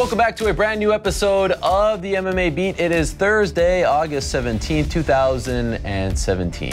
Welcome back to a brand new episode of the MMA Beat. It is Thursday, August 17th, 2017.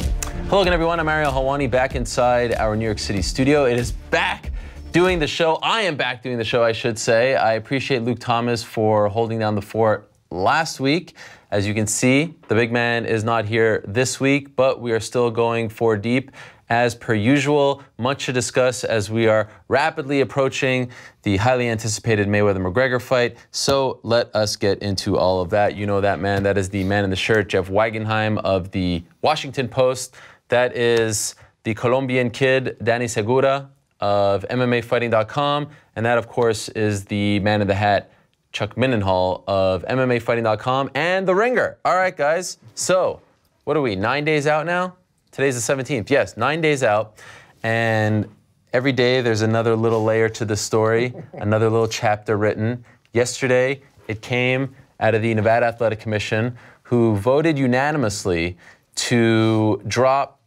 Hello again, everyone. I'm Mario Helwani, back inside our New York City studio. It is back doing the show. I am back doing the show, I should say. I appreciate Luke Thomas for holding down the fort last week. As you can see, the big man is not here this week, but we are still going four deep. As per usual, much to discuss as we are rapidly approaching the highly anticipated Mayweather-McGregor fight. So let us get into all of that. You know that man. That is the man in the shirt, Jeff Wagenheim of the Washington Post. That is the Colombian kid, Danny Segura of MMAfighting.com. And that, of course, is the man in the hat, Chuck Mindenhall of MMAfighting.com and The Ringer. All right, guys. So what are we, 9 days out now? Today's the 17th. Yes, 9 days out. And every day there's another little layer to the story, another little chapter written. Yesterday, it came out of the Nevada Athletic Commission, who voted unanimously to drop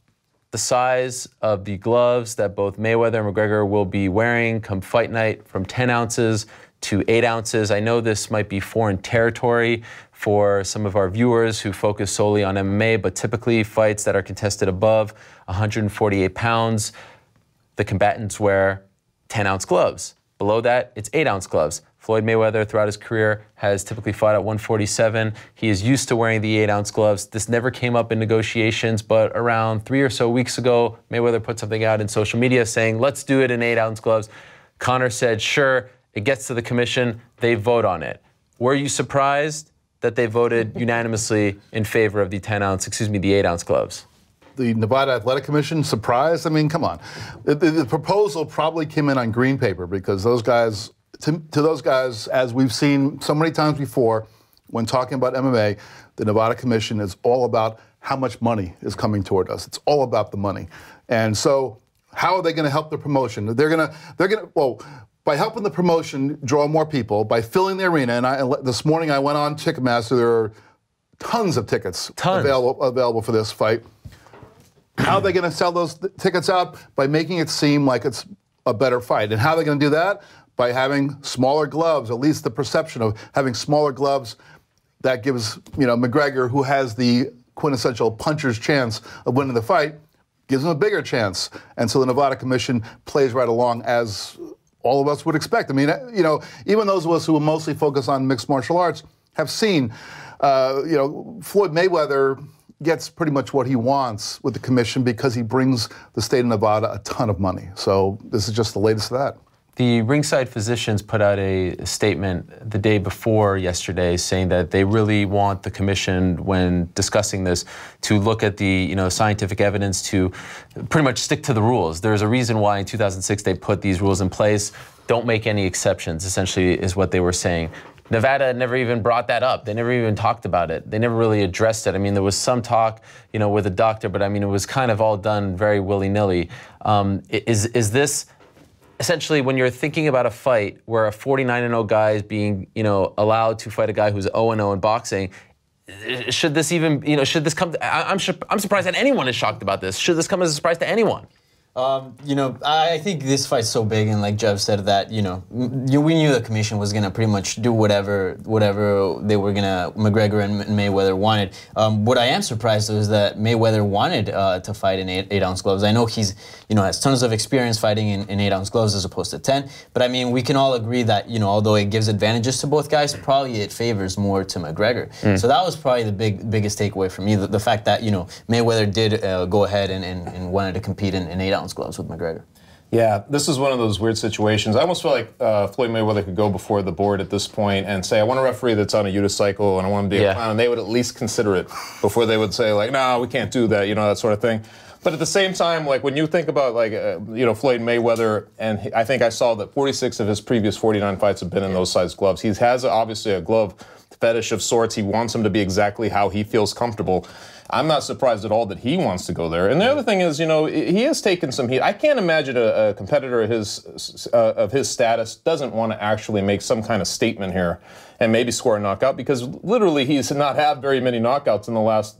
the size of the gloves that both Mayweather and McGregor will be wearing come fight night from 10 ounces to 8 ounces. I know this might be foreign territory for some of our viewers who focus solely on MMA, but typically fights that are contested above 148 pounds, the combatants wear 10-ounce gloves. Below that, it's 8-ounce gloves. Floyd Mayweather, throughout his career, has typically fought at 147. He is used to wearing the 8-ounce gloves. This never came up in negotiations, but around 3 or so weeks ago, Mayweather put something out in social media saying, let's do it in 8-ounce gloves. Conor said, sure. It gets to the commission. They vote on it. Were you surprised that they voted unanimously in favor of the 8-ounce gloves? The Nevada Athletic Commission surprised? I mean, come on. The proposal probably came in on green paper because those guys, to those guys, as we've seen so many times before, when talking about MMA, the Nevada Commission is all about how much money is coming toward us. It's all about the money. And so how are they going to help the promotion? Well, by helping the promotion draw more people, by filling the arena, and this morning I went on Ticketmaster, there are tons of tickets available for this fight. How are they going to sell those tickets out? By making it seem like it's a better fight. And how are they going to do that? By having smaller gloves, at least the perception of having smaller gloves. That gives, McGregor, who has the quintessential puncher's chance of winning the fight, gives him a bigger chance. And so the Nevada Commission plays right along as all of us would expect. I mean, even those of us who mostly focus on mixed martial arts have seen, Floyd Mayweather gets pretty much what he wants with the commission because he brings the state of Nevada a ton of money. So this is just the latest of that. The ringside physicians put out a statement the day before yesterday saying that they really want the commission, when discussing this, to look at the scientific evidence, to pretty much stick to the rules. There's a reason why in 2006 they put these rules in place. Don't make any exceptions, essentially, is what they were saying. Nevada never even brought that up. They never even talked about it. They never really addressed it. I mean, there was some talk, with a doctor, but I mean, it was kind of all done very willy-nilly. Is this essentially, when you're thinking about a fight where a 49-0 guy is being, allowed to fight a guy who's 0-0 in boxing, should this even, should this come? I'm surprised that anyone is shocked about this. Should this come as a surprise to anyone? I think this fight's so big, and like Jeff said, that we knew the commission was gonna pretty much do whatever they were gonna, McGregor and Mayweather wanted. What I am surprised is that Mayweather wanted to fight in 8-ounce gloves. I know he's has tons of experience fighting in 8-ounce gloves as opposed to 10. But I mean, we can all agree that although it gives advantages to both guys, probably it favors more to McGregor. So that was probably the biggest takeaway for me, the fact that Mayweather did go ahead and wanted to compete in 8-ounce gloves with McGregor. Yeah, this is one of those weird situations. I almost feel like Floyd Mayweather could go before the board at this point and say, I want a referee that's on a unicycle and I want him to be a clown, and they would at least consider it before they would say, like, no, we can't do that, that sort of thing. But at the same time, like, when you think about, like, Floyd Mayweather, and I think I saw that 46 of his previous 49 fights have been in those size gloves. He has obviously a glove fetish of sorts. He wants them to be exactly how he feels comfortable. I'm not surprised at all that he wants to go there. And the other thing is, he has taken some heat. I can't imagine a competitor of his status doesn't want to actually make some kind of statement here and maybe score a knockout, because literally he's not had very many knockouts in the last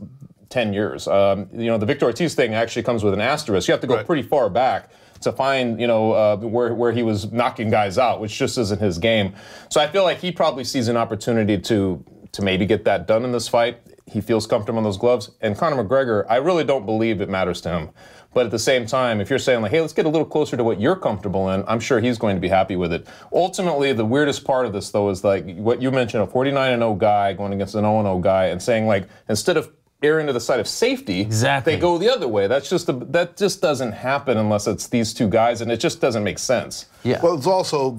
10 years. The Victor Ortiz thing actually comes with an asterisk. You have to go pretty far back to find, where he was knocking guys out, which just isn't his game. So I feel like he probably sees an opportunity to maybe get that done in this fight. He feels comfortable in those gloves. And Conor McGregor, I really don't believe it matters to him. But at the same time, if you're saying like, hey, let's get a little closer to what you're comfortable in, I'm sure he's going to be happy with it. Ultimately, the weirdest part of this, though, is like what you mentioned, a 49-0 guy going against an 0-0 guy and saying like, instead of erring to the side of safety, they go the other way. That just doesn't happen unless it's these two guys, and it just doesn't make sense. Yeah. Well, it's also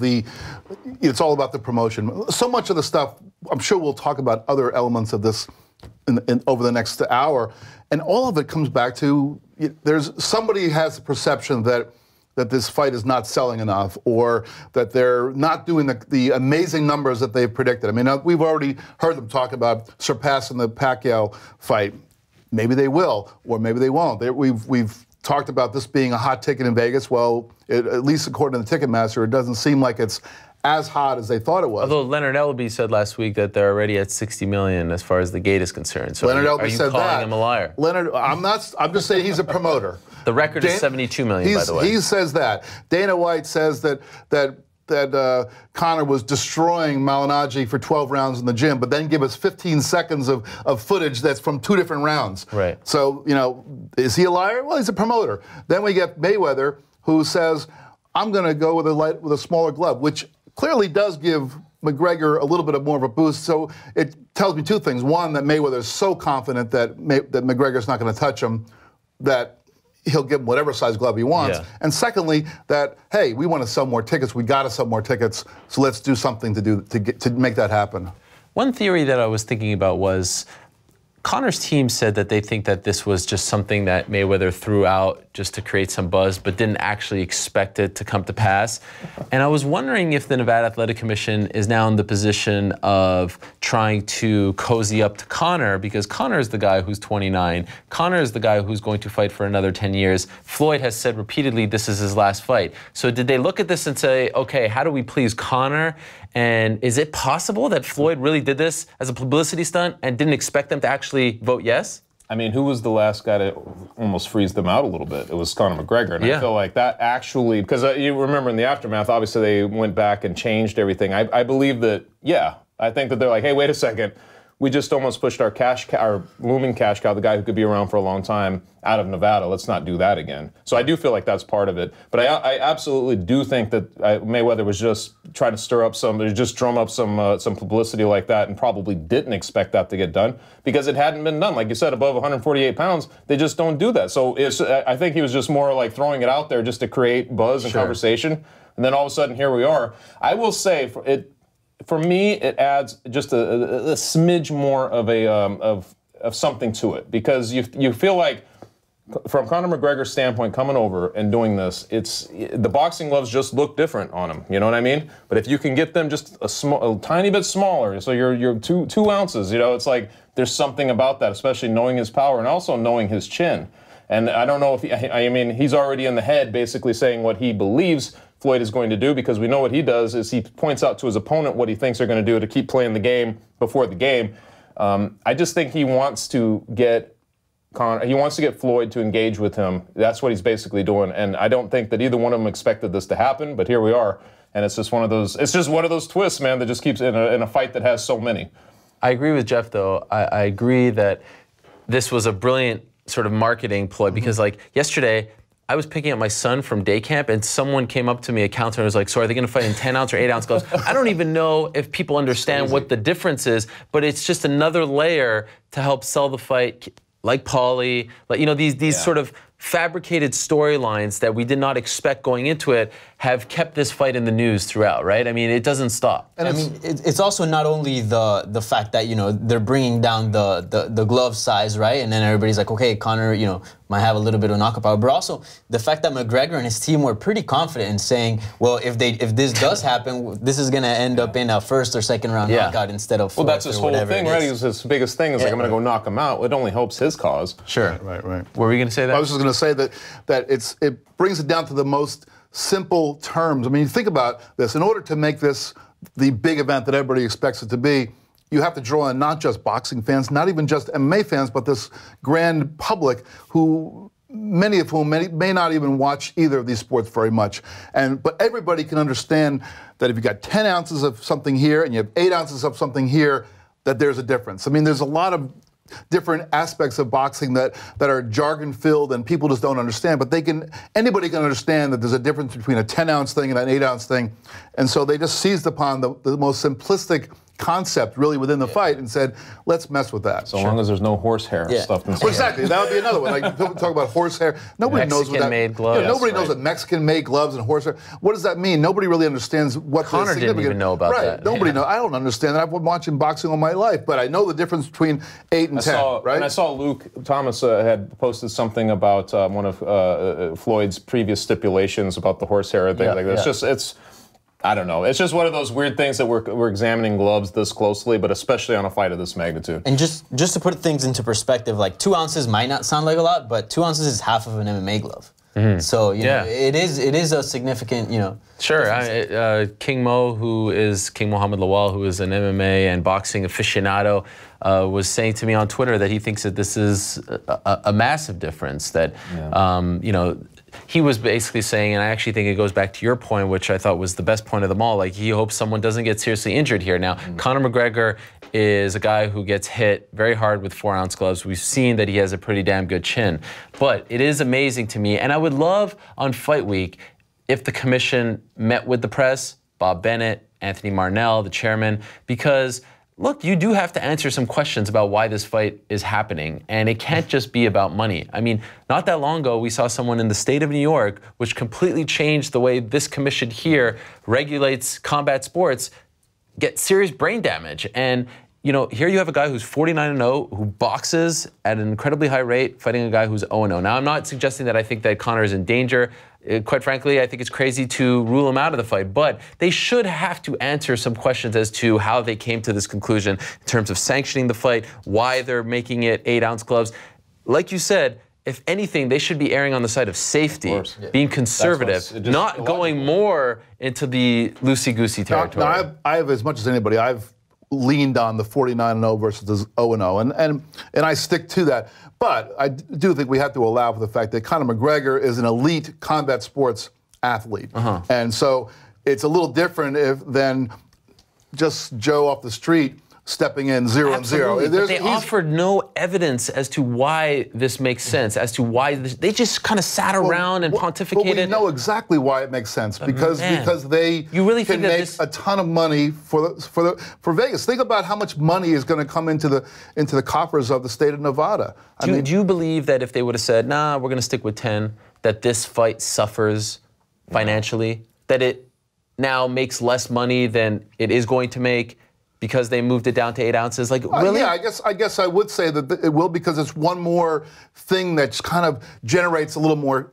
it's all about the promotion. So much of the stuff, I'm sure we'll talk about other elements of this over the next hour, and all of it comes back to somebody has the perception that this fight is not selling enough, or that they're not doing the amazing numbers that they've predicted. I mean, we've already heard them talk about surpassing the Pacquiao fight. Maybe they will, or maybe they won't. We've talked about this being a hot ticket in Vegas. Well, at least according to the Ticketmaster, it doesn't seem like it's as hot as they thought it was. Although Leonard Ellerbe said last week that they're already at 60 million as far as the gate is concerned. So Leonard Ellerbe said that. Are you calling him a liar? Leonard, I'm not. I'm just saying he's a promoter. The record is 72 million, by the way. He says that. Dana White says that Conor was destroying Malignaggi for 12 rounds in the gym, but then give us 15 seconds of footage that's from 2 different rounds. Right. So, is he a liar? Well, he's a promoter. Then we get Mayweather, who says, I'm going to go with a smaller glove, which clearly does give McGregor a little bit more of a boost. So it tells me 2 things. One, that Mayweather is so confident that McGregor's not going to touch him, that he'll give him whatever size glove he wants. Yeah. And secondly, that, hey, we want to sell more tickets. We got to sell more tickets. So let's do something to make that happen. One theory that I was thinking about was Conor's team said that they think that this was just something that Mayweather threw out just to create some buzz, but didn't actually expect it to come to pass. And I was wondering if the Nevada Athletic Commission is now in the position of trying to cozy up to Conor, because Conor is the guy who's 29. Conor is the guy who's going to fight for another 10 years. Floyd has said repeatedly this is his last fight. So did they look at this and say, okay, how do we please Conor? And is it possible that Floyd really did this as a publicity stunt and didn't expect them to actually vote yes? I mean, who was the last guy to almost freeze them out a little bit? It was Conor McGregor. And I feel like that actually, because you remember in the aftermath, obviously they went back and changed everything. I believe that, I think that they're like, hey, wait a second. We just almost pushed our looming cash cow, the guy who could be around for a long time, out of Nevada. Let's not do that again. So I do feel like that's part of it. But I absolutely do think that Mayweather was just trying to stir up just drum up some publicity like that, and probably didn't expect that to get done because it hadn't been done. Like you said, above 148 pounds, they just don't do that. So I think he was just more like throwing it out there just to create buzz and conversation. And then all of a sudden, here we are. I will say, for me, it adds just a smidge more of something to it, because you feel like, from Conor McGregor's standpoint, coming over and doing this, the boxing gloves just look different on him. You know what I mean? But if you can get them just a tiny bit smaller, so you're 2 ounces, it's like there's something about that, especially knowing his power and also knowing his chin. And I don't know if he's already in the head, basically saying what he believes Floyd is going to do, because we know what he does is he points out to his opponent what he thinks they're going to do to keep playing the game before the game. I just think he wants to get Floyd to engage with him. That's what he's basically doing. And I don't think that either one of them expected this to happen, but here we are. And it's just one of those twists, man, that just keeps in a fight that has so many. I agree with Jeff, though. I agree that this was a brilliant sort of marketing ploy, because like yesterday, I was picking up my son from day camp, and someone came up to me, a counselor, and was like, so are they going to fight in 10-ounce or 8-ounce gloves? I don't even know if people understand what the difference is, but it's just another layer to help sell the fight, like Paulie, like, these sort of fabricated storylines that we did not expect going into it have kept this fight in the news throughout, right? I mean, it doesn't stop. And it's also not only the fact that, they're bringing down the glove size, right? And then everybody's like, okay, Conor, might have a little bit of knockout power, but also the fact that McGregor and his team were pretty confident in saying, well, if this does happen, this is going to end up in a 1st or 2nd round knockout instead of 4th. Well, that's his whole thing, right? His biggest thing is like, I'm going to go knock him out. It only helps his cause. Sure. Right. What were you going to say that? I was just going to say that it brings it down to the most simple terms. I mean, you think about this. In order to make this the big event that everybody expects it to be, you have to draw in not just boxing fans, not even just MMA fans, but this grand public who many of whom may not even watch either of these sports very much. But everybody can understand that if you got 10 ounces of something here and you have 8 ounces of something here, that there's a difference. I mean, there's a lot of different aspects of boxing that are jargon-filled and people just don't understand. But anybody can understand that there's a difference between a 10-ounce thing and an 8-ounce thing. And so they just seized upon the most simplistic concept really within the fight and said, let's mess with that. So long as there's no horsehair stuffed inside. Well, exactly. That would be another one. Like people talk about horsehair. Nobody knows what that Mexican-made gloves. Nobody knows what Mexican-made gloves and horsehair. What does that mean? Nobody really understands what Connor didn't even know about that. Nobody knows. I don't understand that. I've been watching boxing all my life, but I know the difference between 8 and 10. Right? And I saw Luke Thomas had posted something about one of Floyd's previous stipulations about the horsehair and things like that. It's I don't know. It's just one of those weird things that we're examining gloves this closely, but especially on a fight of this magnitude. And just to put things into perspective, like 2 ounces might not sound like a lot, but 2 ounces is half of an MMA glove. Mm-hmm. So you know, it is a significant, you know. Sure. King Mohammed Lawal, who is an MMA and boxing aficionado, was saying to me on Twitter that he thinks that this is a massive difference. That you know. He was basically saying, and I actually think it goes back to your point, which I thought was the best point of them all, like he hopes someone doesn't get seriously injured here. Now, Conor McGregor is a guy who gets hit very hard with 4-ounce gloves. We've seen that he has a pretty damn good chin. But it is amazing to me, and I would love on Fight Week if the commission met with the press, Bob Bennett, Anthony Marnell, the chairman, because look, you do have to answer some questions about why this fight is happening, and it can't just be about money. I mean, not that long ago, we saw someone in the state of New York, which completely changed the way this commission here regulates combat sports, get serious brain damage. And, you know, here you have a guy who's 49-0, who boxes at an incredibly high rate, fighting a guy who's 0-0. Now, I'm not suggesting that I think that Conor is in danger. Quite frankly, I think it's crazy to rule him out of the fight, but they should have to answer some questions as to how they came to this conclusion in terms of sanctioning the fight, why they're making it 8-ounce gloves. Like you said, if anything, they should be erring on the side of safety, being conservative, not going more into the loosey-goosey territory. Now, I have, as much as anybody, I've leaned on the 49-0 versus the 0-0, and I stick to that. But I do think we have to allow for the fact that Conor McGregor is an elite combat sports athlete. And so it's a little different than just Joe off the street stepping in 0-0. But they offered no evidence as to why this makes sense, as to why they just kind of sat around and pontificated. But we know exactly why it makes sense, because they can make a ton of money for Vegas. Think about how much money is going to come into the coffers of the state of Nevada. Do you believe that if they would have said, nah, we're going to stick with 10, that this fight suffers financially, that it now makes less money than it is going to make because they moved it down to 8 ounces? Like, really? Yeah, I guess I would say that it will, because it's one more thing that kind of generates a little more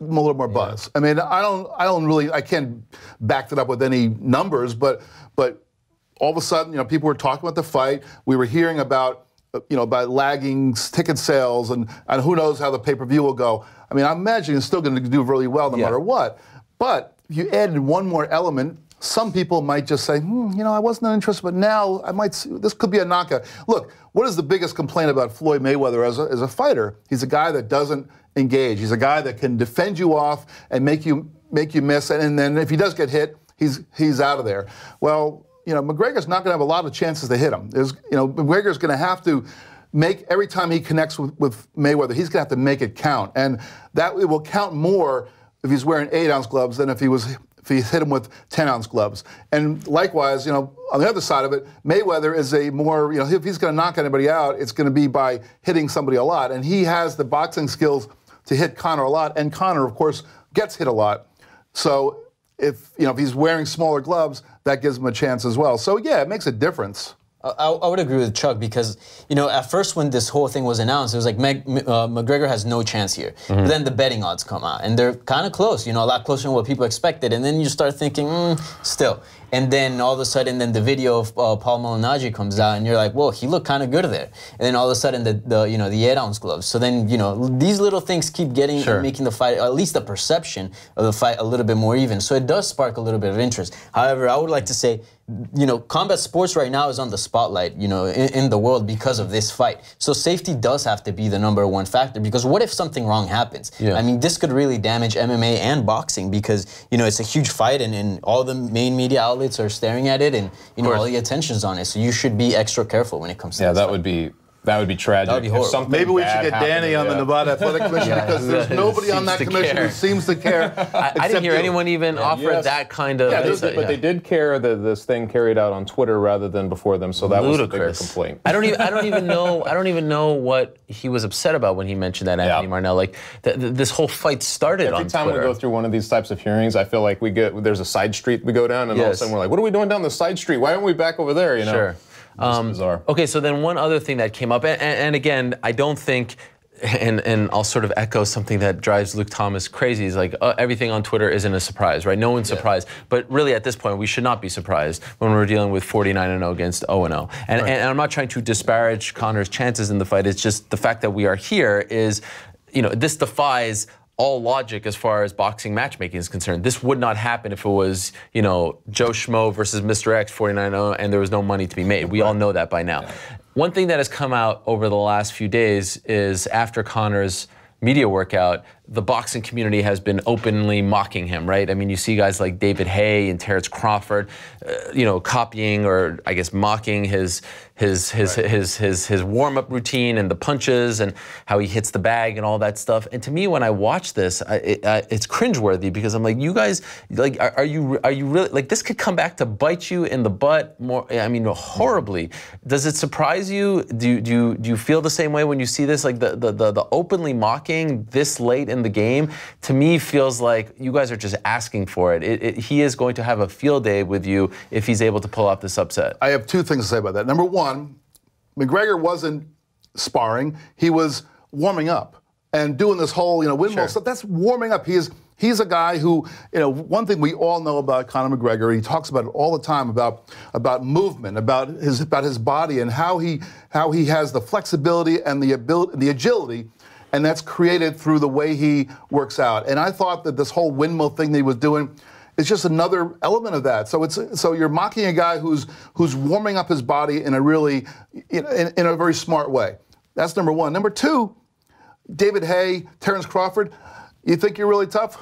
buzz. I mean, I can't back it up with any numbers, but all of a sudden, you know, people were talking about the fight. We were hearing about lagging ticket sales, and who knows how the pay-per-view will go. I mean, I imagine it's still going to do really well no matter what. But if you added one more element, some people might just say, I wasn't interested, but now I might see, this could be a knockout. Look, what is the biggest complaint about Floyd Mayweather as a fighter? He's a guy that doesn't engage. He's a guy that can defend you off and make you miss, and then if he does get hit, he's out of there. Well, McGregor's not going to have a lot of chances to hit him. McGregor's going to have to make, every time he connects with Mayweather, he's going to have to make it count, and that it will count more if he's wearing 8-ounce gloves than if he hit him with 10-ounce gloves. And likewise, on the other side of it, Mayweather is a more, if he's going to knock anybody out, it's going to be by hitting somebody a lot. And he has the boxing skills to hit Conor a lot. And Conor, of course, gets hit a lot. So if he's wearing smaller gloves, that gives him a chance as well. So yeah, it makes a difference. I would agree with Chuck, because, at first when this whole thing was announced, it was like McGregor has no chance here. Mm-hmm. But then the betting odds come out, and they're kind of close, a lot closer than what people expected. And then you start thinking, still. and then all of a sudden, then the video of Paul Malignaggi comes out, and you're like, whoa, he looked kind of good there. And then all of a sudden, the 8-ounce gloves. So then, these little things keep getting making the fight, at least the perception of the fight, a little bit more even. So it does spark a little bit of interest. However, I would like to say, combat sports right now is on the spotlight, in the world because of this fight. So safety does have to be the #1 factor, because what if something wrong happens? Yeah. I mean, this could really damage MMA and boxing, because, it's a huge fight, and all the main media outlets are staring at it, and, all the attention's on it. So you should be extra careful when it comes to this that fight. would be tragic. That would be horrible. Maybe we should get Danny on the Nevada Athletic Commission, because there's nobody on that commission who seems to care. I didn't hear anyone even offer that kind of. But they did care that this thing carried out on Twitter rather than before them, so that was a bigger complaint. I don't even know what he was upset about when he mentioned that, Anthony Marnell. Like this whole fight started on Twitter. Every time we go through one of these types of hearings, I feel like there's a side street we go down, and all of a sudden we're like, what are we doing down the side street? Why aren't we back over there? Sure. Bizarre. Okay, so then one other thing that came up, and again, I don't think, and I'll sort of echo something that drives Luke Thomas crazy, is like everything on Twitter isn't a surprise, right? No one's surprised. But really at this point, we should not be surprised when we're dealing with 49-0 against 0-0. And I'm not trying to disparage Conor's chances in the fight. It's just the fact that we are here is, this defies all logic as far as boxing matchmaking is concerned. This would not happen if it was, Joe Schmo versus Mr. X 49-0 and there was no money to be made. We all know that by now. One thing that has come out over the last few days is after Conor's media workout, the boxing community has been openly mocking him, right? I mean, you see guys like David Haye and Terrence Crawford, copying or I guess mocking his warm-up routine and the punches and how he hits the bag and all that stuff. And to me, when I watch this, it's cringeworthy, because I'm like, you guys, like, are you really, like, this could come back to bite you in the butt more? I mean, horribly. Does it surprise you? Do you feel the same way when you see this? Like the openly mocking this late in the game, to me, feels like you guys are just asking for it. He is going to have a field day with you if he's able to pull off this upset. I have two things to say about that. Number one, McGregor wasn't sparring; he was warming up and doing this whole, windmill stuff. That's warming up. He's a guy who, one thing we all know about Conor McGregor, he talks about it all the time, about movement, about his body, and how he has the flexibility and the agility. And that's created through the way he works out. And I thought that this whole windmill thing that he was doing is just another element of that. So you're mocking a guy who's warming up his body in a really, in a very smart way. That's number one. Number two, David Haye, Terrence Crawford, you think you're really tough?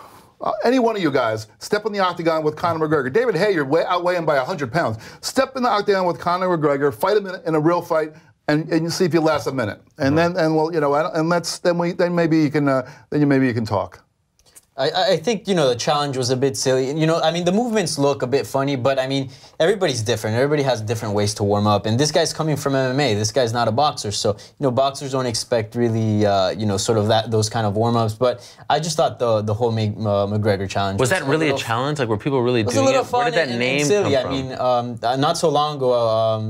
Any one of you guys, step in the octagon with Conor McGregor. David Haye, you're outweighing him by 100 pounds. Step in the octagon with Conor McGregor, fight him in a real fight, and you see if you last a minute, and then maybe you can talk. I think, the challenge was a bit silly. I mean, the movements look a bit funny, but I mean, everybody's different. Everybody has different ways to warm up. And this guy's coming from MMA. This guy's not a boxer. So, boxers don't expect really, sort of those kind of warm-ups. But I just thought the whole McGregor challenge was that really a challenge? Like, were people really doing it? Where did that name come from? I mean, not so long ago,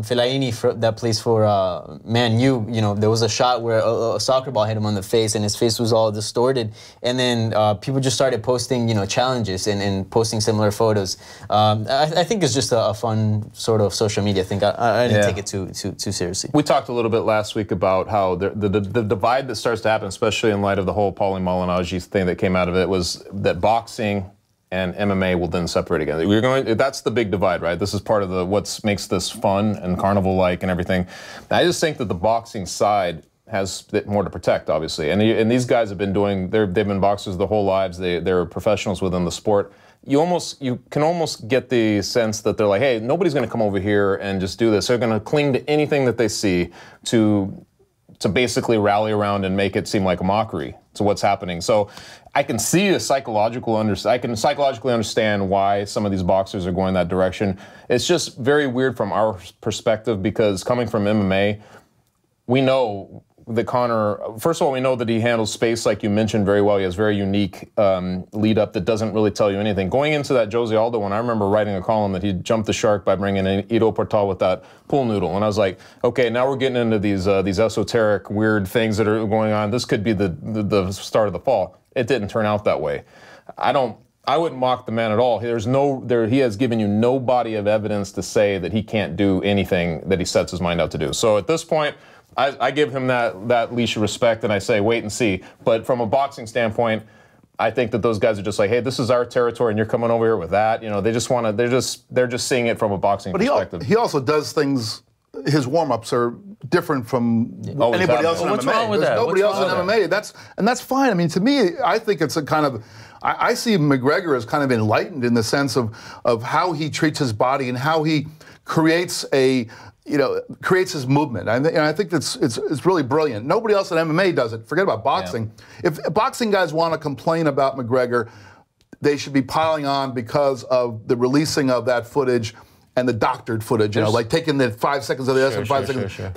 Fellaini, that plays for Man U, there was a shot where a soccer ball hit him on the face, and his face was all distorted. And then people just started posting, challenges and posting similar photos. I think it's just a fun sort of social media thing. I didn't take it too seriously. We talked a little bit last week about how the divide that starts to happen, especially in light of the whole Paulie Malignaggi thing that came out of it, was that boxing and MMA will then separate again. That's the big divide, right? This is part of what makes this fun and carnival-like and everything. I just think that the boxing side has more to protect, obviously. And these guys have been they've been boxers their whole lives. They're professionals within the sport. You can almost get the sense that they're like, hey, nobody's going to come over here and just do this. They're going to cling to anything that they see to basically rally around and make it seem like a mockery to what's happening. So I can see I can psychologically understand why some of these boxers are going that direction. It's just very weird from our perspective, because coming from MMA, we know that Conor, first of all, we know that he handles space, like you mentioned, very well. He has very unique lead up that doesn't really tell you anything. Going into that Jose Aldo one, I remember writing a column that he jumped the shark by bringing in Ido Portal with that pool noodle. And I was like, okay, now we're getting into these esoteric, weird things that are going on. This could be the start of the fall. It didn't turn out that way. I don't I wouldn't mock the man at all. He has given you no body of evidence to say that he can't do anything that he sets his mind out to do. So at this point, I give him that leash of respect, and I say wait and see. But from a boxing standpoint, I think that those guys are just like, hey, this is our territory, and you're coming over here with that. You know, they just want to. They're just seeing it from a boxing perspective. He also does things. His warm-ups are different from anybody else in MMA. What's wrong with that? Nobody else in MMA. That's fine. I mean, to me, I think it's a kind of. I see McGregor as kind of enlightened in the sense of how he treats his body and how he creates his movement. I think it's really brilliant. Nobody else in MMA does it. Forget about boxing. Yeah. If boxing guys want to complain about McGregor, they should be piling on because of the releasing of that footage and the doctored footage, like taking the 5 seconds of this and 5 seconds. Sure. If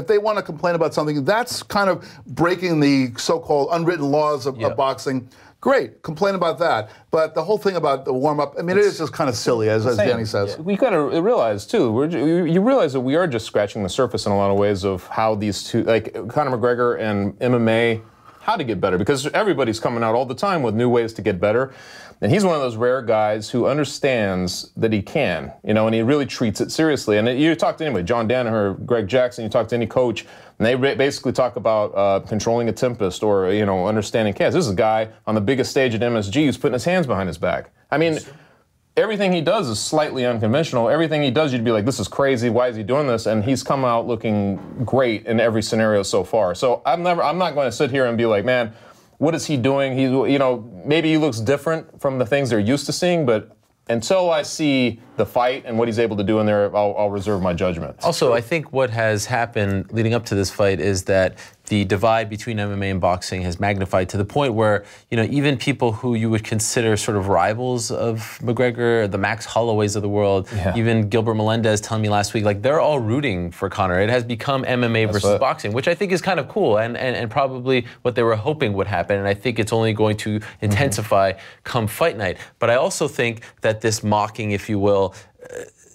they want to complain about something, that's kind of breaking the so-called unwritten laws of boxing. Great, complain about that. But the whole thing about the warm-up, I mean, it is just kind of silly, as Danny says. We got to realize, too, you realize that we are just scratching the surface in a lot of ways of how these two, like Conor McGregor and MMA, how to get better. Because everybody's coming out all the time with new ways to get better. And he's one of those rare guys who understands that he can, and he really treats it seriously. And you talk to anybody, John Danaher, Greg Jackson, you talk to any coach, and they basically talk about controlling a tempest or, understanding chaos. This is a guy on the biggest stage at MSG who's putting his hands behind his back. I mean, everything he does is slightly unconventional. Everything he does, you'd be like, this is crazy. Why is he doing this? And he's come out looking great in every scenario so far. So I'm not going to sit here and be like, man, what is he doing? Maybe he looks different from the things they're used to seeing, but until I see the fight and what he's able to do in there, I'll reserve my judgment. Also, I think what has happened leading up to this fight is that the divide between MMA and boxing has magnified to the point where, even people who you would consider sort of rivals of McGregor, the Max Holloways of the world, even Gilbert Melendez telling me last week, like, they're all rooting for Conor. It has become MMA versus boxing, which I think is kind of cool and probably what they were hoping would happen. And I think it's only going to intensify come fight night. But I also think that this mocking, if you will,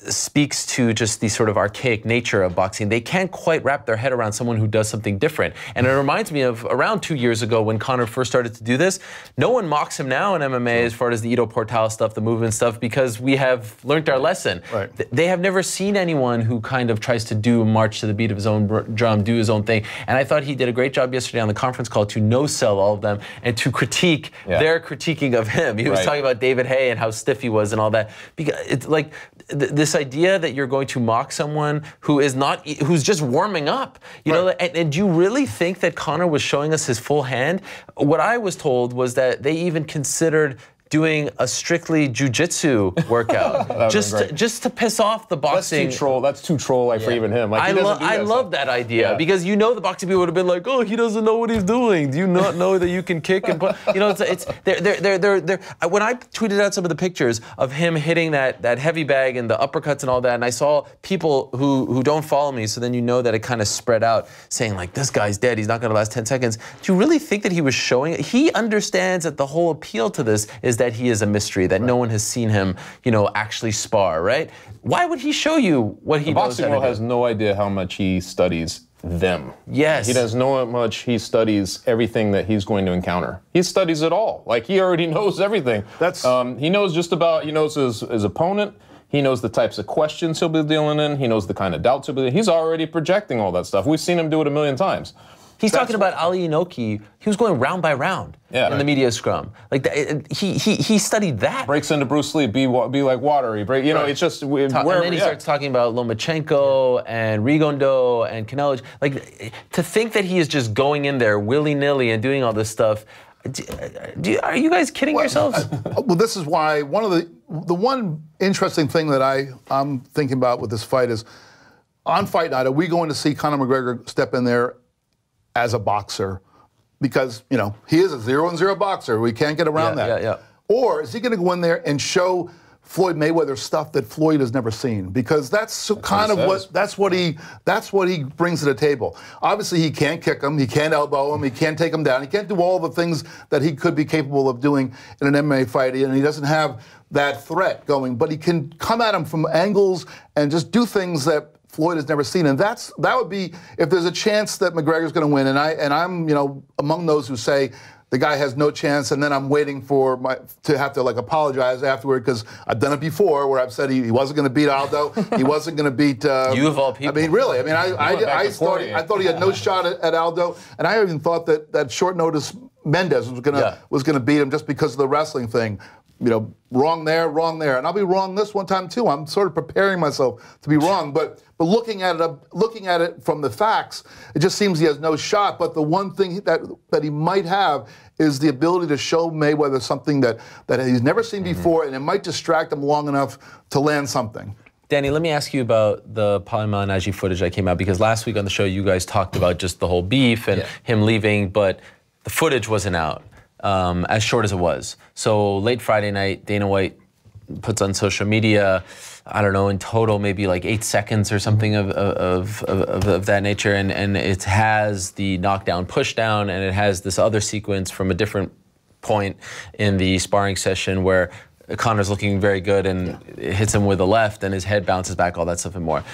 speaks to just the sort of archaic nature of boxing. They can't quite wrap their head around someone who does something different. And it reminds me of around 2 years ago when Conor first started to do this. No one mocks him now in MMA as far as the Ito Portal stuff, the movement stuff, because we have learned our lesson. Right. They have never seen anyone who kind of tries to march to the beat of his own drum, do his own thing. And I thought he did a great job yesterday on the conference call to no-sell all of them and to critique their critiquing of him. He was talking about David Haye and how stiff he was and all that. Because it's like this idea that you're going to mock someone who's just warming up, and do you really think that Conor was showing us his full hand? What I was told was that they even considered doing a strictly jiu-jitsu workout just to piss off the boxing. That's too troll for even him. Like, I love that idea because the boxing people would have been like, oh, he doesn't know what he's doing. Do you not know that you can kick and put? They're when I tweeted out some of the pictures of him hitting that heavy bag and the uppercuts and all that, and I saw people who don't follow me, so then that it kind of spread out, saying like, this guy's dead. He's not going to last 10 seconds. Do you really think that he was showing it? He understands that the whole appeal to this is that he is a mystery, that no one has seen him, actually spar, right? Why would he show you what he knows? The boxing world has no idea how much he studies them. Yes. He doesn't know how much he studies everything that he's going to encounter. He studies it all. Like, he already knows everything. He knows he knows his opponent. He knows the types of questions he'll be dealing in. He knows the kind of doubts he'll be. He's already projecting all that stuff. We've seen him do it a million times. He's talking about Ali Inoki. He was going round by round in the media scrum. Like he studied that. Breaks into Bruce Lee, be like water. It's just and then he starts talking about Lomachenko and Rigondeaux and Canelo. Like, to think that he is just going in there willy-nilly and doing all this stuff. Are you guys kidding yourselves? Well, this is why the one interesting thing that I'm thinking about with this fight is, on fight night, are we going to see Conor McGregor step in there as a boxer? Because, he is a 0-0 boxer. We can't get around that. Yeah. Or is he going to go in there and show Floyd Mayweather stuff that Floyd has never seen? Because that's what he brings to the table. Obviously, he can't kick him, he can't elbow him, he can't take him down, he can't do all the things that he could be capable of doing in an MMA fight, and he doesn't have that threat going. But he can come at him from angles and just do things that Floyd has never seen, and that would be, if there's a chance that McGregor's going to win, and I'm among those who say the guy has no chance, and then I'm waiting for to have to like apologize afterward because I've done it before where I've said he wasn't going to beat Aldo, he wasn't going to beat. You of all people. I mean, really. I mean, I thought he had no shot at Aldo, and I even thought that short notice Mendez was gonna beat him just because of the wrestling thing. You know, wrong there, and I'll be wrong this one time too. I'm sort of preparing myself to be wrong, but looking at it from the facts, it just seems he has no shot. But the one thing that he might have is the ability to show Mayweather something that he's never seen before, and it might distract him long enough to land something. Danny, let me ask you about the Paulie Malignaggi footage that came out, because last week on the show you guys talked about just the whole beef and him leaving, but the footage wasn't out. As short as it was. So late Friday night, Dana White puts on social media, I don't know, in total maybe like 8 seconds or something of that nature, and it has the knockdown, pushdown, and it has this other sequence from a different point in the sparring session where Conor's looking very good and it hits him with a left and his head bounces back, all that stuff and more.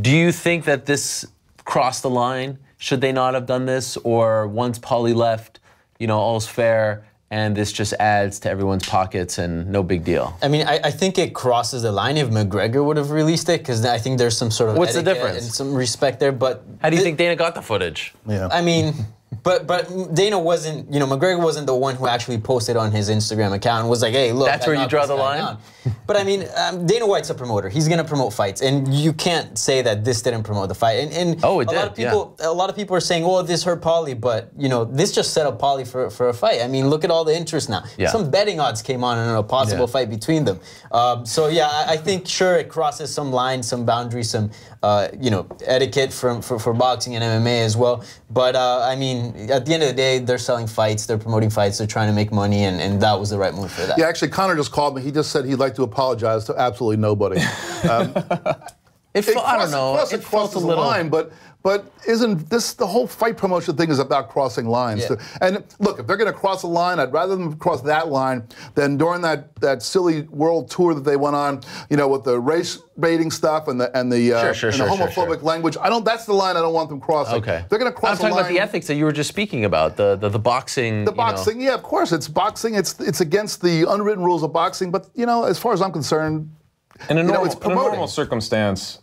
Do you think that this crossed the line? Should they not have done this? Or once Paulie left, you know, all's fair, and this just adds to everyone's pockets and no big deal? I mean, I think it crosses the line if McGregor would have released it, because I think there's some sort of What's the difference? And some respect there, but... How do you think Dana got the footage? Yeah. I mean... But Dana wasn't, you know, McGregor wasn't the one who actually posted on his Instagram account and was like, hey, look. That's where you draw the line? But I mean, Dana White's a promoter. He's going to promote fights. And you can't say that this didn't promote the fight. And oh, it did, a lot of people are saying, well, this hurt Paulie, but, you know, this just set up Paulie for a fight. I mean, look at all the interest now. Yeah. Some betting odds came on in a possible fight between them. So, yeah, I think, sure, it crosses some lines, some boundaries, some, you know, etiquette for boxing and MMA as well. But, I mean, at the end of the day, they're selling fights, they're promoting fights, they're trying to make money, and that was the right move for that. Yeah, actually, Conor just called me. He just said he'd like to apologize to absolutely nobody. I don't know. It crosses the line, but isn't this the whole fight promotion thing is about crossing lines? Yeah. And look, if they're going to cross a line, I'd rather them cross that line than during that silly world tour that they went on, you know, with the race baiting stuff and the homophobic language. That's the line I don't want them crossing. Okay. They're going to cross. I'm talking about the ethics that you were just speaking about, the boxing. The boxing, yeah, of course, it's boxing. It's against the unwritten rules of boxing. But you know, as far as I'm concerned, in a normal circumstance.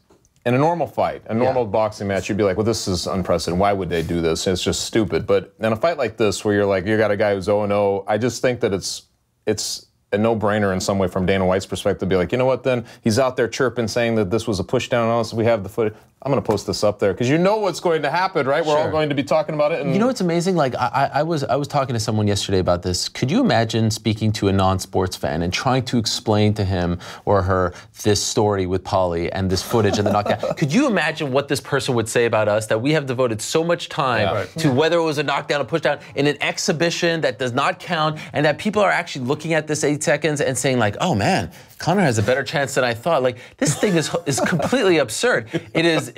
In a normal fight, a normal boxing match, you'd be like, well, this is unprecedented. Why would they do this? It's just stupid. But in a fight like this, where you're like, you got a guy who's 0-0, I just think that it's a no-brainer in some way from Dana White's perspective to be like, you know what, then he's out there chirping, saying that this was a push down on us. We have the footage. I'm going to post this up there because you know what's going to happen, right? We're all going to be talking about it. And you know what's amazing? Like I was talking to someone yesterday about this. Could you imagine speaking to a non-sports fan and trying to explain to him or her this story with Paulie and this footage and the knockdown? Could you imagine what this person would say about us, that we have devoted so much time to whether it was a knockdown or pushdown in an exhibition that does not count, and that people are actually looking at this 8 seconds and saying like, oh man, Conor has a better chance than I thought. Like, this thing is completely absurd. It is,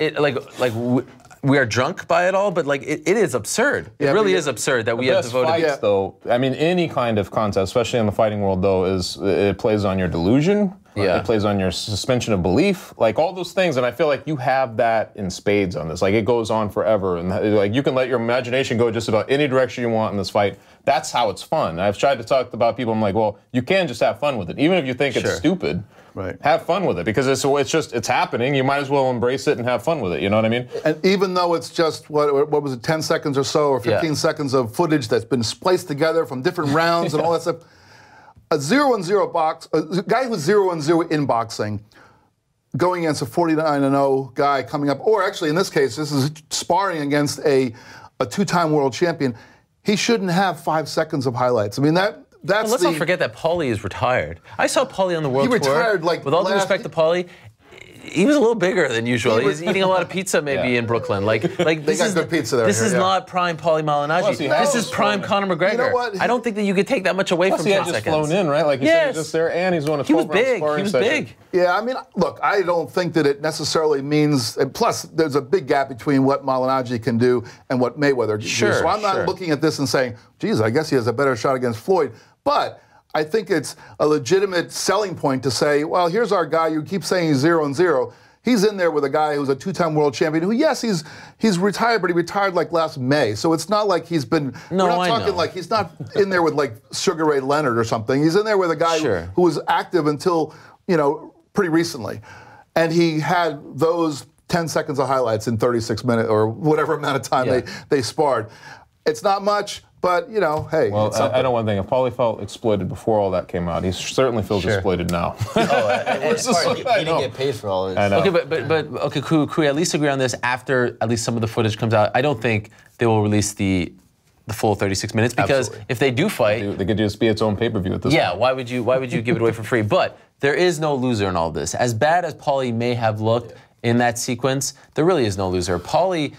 we are drunk by it all, but like it is absurd. It really is absurd that we have devoted. Fights, though, I mean, any kind of contest, especially in the fighting world, though, it plays on your delusion. It plays on your suspension of belief, like all those things. And I feel like you have that in spades on this. Like, it goes on forever, and like you can let your imagination go just about any direction you want in this fight. That's how it's fun. I've tried to talk about people. I'm like, well, you can just have fun with it, even if you think it's stupid. Right. Have fun with it, because it's happening. You might as well embrace it and have fun with it. You know what I mean? And even though it's just what was it, 10 seconds or so, or 15 seconds of footage that's been spliced together from different rounds and all that stuff. A 0-0 box, a guy who's 0-0 in boxing, going against a 49-0 guy coming up, or actually in this case, this is sparring against a two-time world champion. He shouldn't have 5 seconds of highlights. I mean, that's well, let's not forget that Paulie is retired. I saw Paulie on the world tour. He retired like with all due respect to Paulie. He was a little bigger than usual. He was eating a lot of pizza maybe in Brooklyn. Like they got good pizza there. This is not prime Paulie Malignaggi. This is prime Conor McGregor. You know what? I don't think that you could take that much away from 10 seconds. He had just flown in, right? Like you said, he's just there, and he's won a 12-round sparring session. He was big. Yeah, I mean, look, I don't think that it necessarily means. And plus, there's a big gap between what Malignaggi can do and what Mayweather can do. So I'm not looking at this and saying, geez, I guess he has a better shot against Floyd. But I think it's a legitimate selling point to say, well, here's our guy. You keep saying he's 0-0. he's in there with a guy who's a 2-time world champion who, yes, he's retired, but he retired like last May. So it's not like he's been, No, we're not I talking know. like he's not in there with like Sugar Ray Leonard or something. He's in there with a guy Sure. who was active until, pretty recently. And he had those 10 seconds of highlights in 36 minutes or whatever amount of time they sparred. It's not much, but, hey. Well, it's I know one thing. If Paulie felt exploited before all that came out, he certainly feels exploited now. He didn't get paid for all of this. I know. Okay, but okay, could we at least agree on this after at least some of the footage comes out? I don't think they will release the full 36 minutes because Absolutely. if they do fight, They could just be its own pay-per-view at this point. why would you give it away for free? But there is no loser in all this. As bad as Paulie may have looked in that sequence, there really is no loser. Paulie's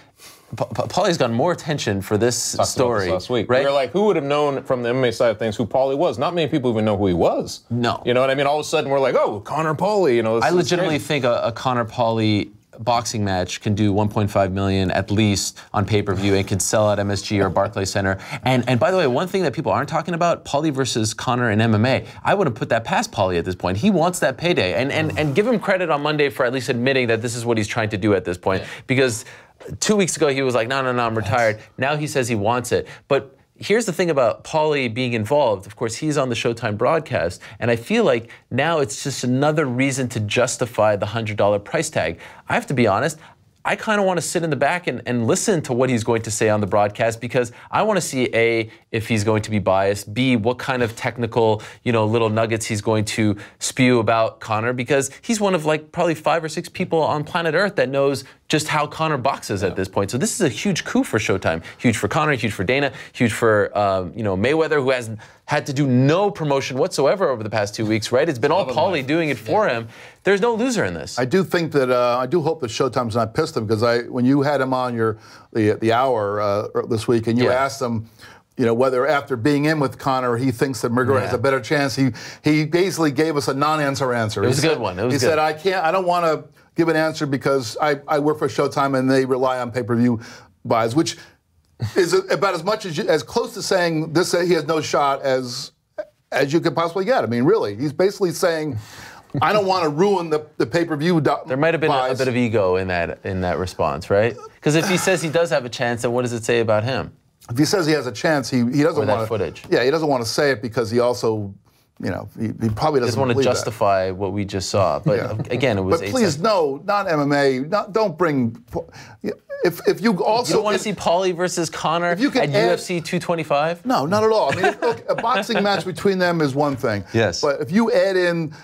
gotten more attention for this story. This last week. Right? We were like, who would have known from the MMA side of things who Paulie was? Not many people even know who he was. No. You know what I mean? All of a sudden we're like, oh, Conor Paulie. I legitimately think a Conor Paulie boxing match can do 1.5 million at least on pay-per-view and can sell out MSG or Barclays Center. And by the way, one thing that people aren't talking about, Paulie versus Conor in MMA, I wouldn't put that past Paulie at this point. He wants that payday. And give him credit on Monday for at least admitting that this is what he's trying to do at this point. Because 2 weeks ago he was like, no, I'm retired. Now he says he wants it. But here's the thing about Paulie being involved. Of course, he's on the Showtime broadcast, and I feel like now it's just another reason to justify the $100 price tag. I have to be honest, I kind of want to sit in the back and listen to what he's going to say on the broadcast because I want to see A, if he's going to be biased, B, what kind of technical, little nuggets he's going to spew about Conor because he's one of like probably 5 or 6 people on planet Earth that knows just how Conor boxes at this point. So this is a huge coup for Showtime. Huge for Conor, huge for Dana, huge for Mayweather, who has had to do no promotion whatsoever over the past 2 weeks, right? It's been all Paulie doing it for him. There's no loser in this. I do think that I do hope that Showtime's not pissed him because when you had him on the hour this week and you asked him, whether after being in with Conor he thinks that McGregor has a better chance, he basically gave us a non-answer answer. It was a good one. He said, I don't want to give an answer because I work for Showtime and they rely on pay-per-view buys, which is about as much as close to saying this. He has no shot as you could possibly get. I mean, really, he's basically saying, I don't want to ruin the pay-per-view. There might have been a bit of ego in that response, right? Because if he says he does have a chance, then what does it say about him? If he says he has a chance, he doesn't want footage. Yeah, he doesn't want to say it because he also, he probably doesn't want to believe justify what we just saw. But again, it was. But please, no, not MMA. Don't bring. If you also. You don't want to see Paulie versus Conor at UFC 225? No, not at all. I mean, look, a boxing match between them is one thing. Yes. But if you add in.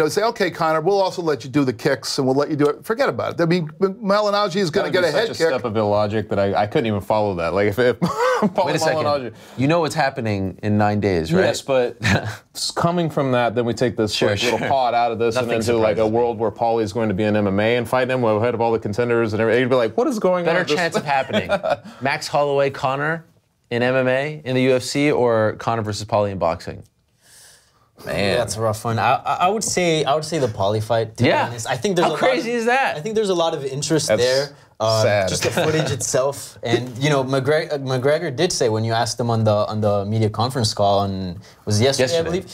Say, okay, Conor, we'll also let you do the kicks and we'll let you do it. Forget about it. I mean, Malignaggi is going to get a head kick. Such a step of illogic that I couldn't even follow that. Like, if Paul Wait a second. You know what's happening in 9 days, right? Yes, but coming from that, then we take this little pod out of this and into like a world where Paulie is going to be in MMA and fight him ahead of all the contenders and everything. You'd be like, what is going on? Better chance of happening. Max Holloway, Conor in MMA in the UFC, or Conor versus Paulie in boxing? Man, that's a rough one. I would say the Paulie fight. To be honest. I think there's how crazy is that? I think there's a lot of interest there. Sad. Just the footage itself, and McGregor did say when you asked him on the media conference call, and was yesterday, I believe.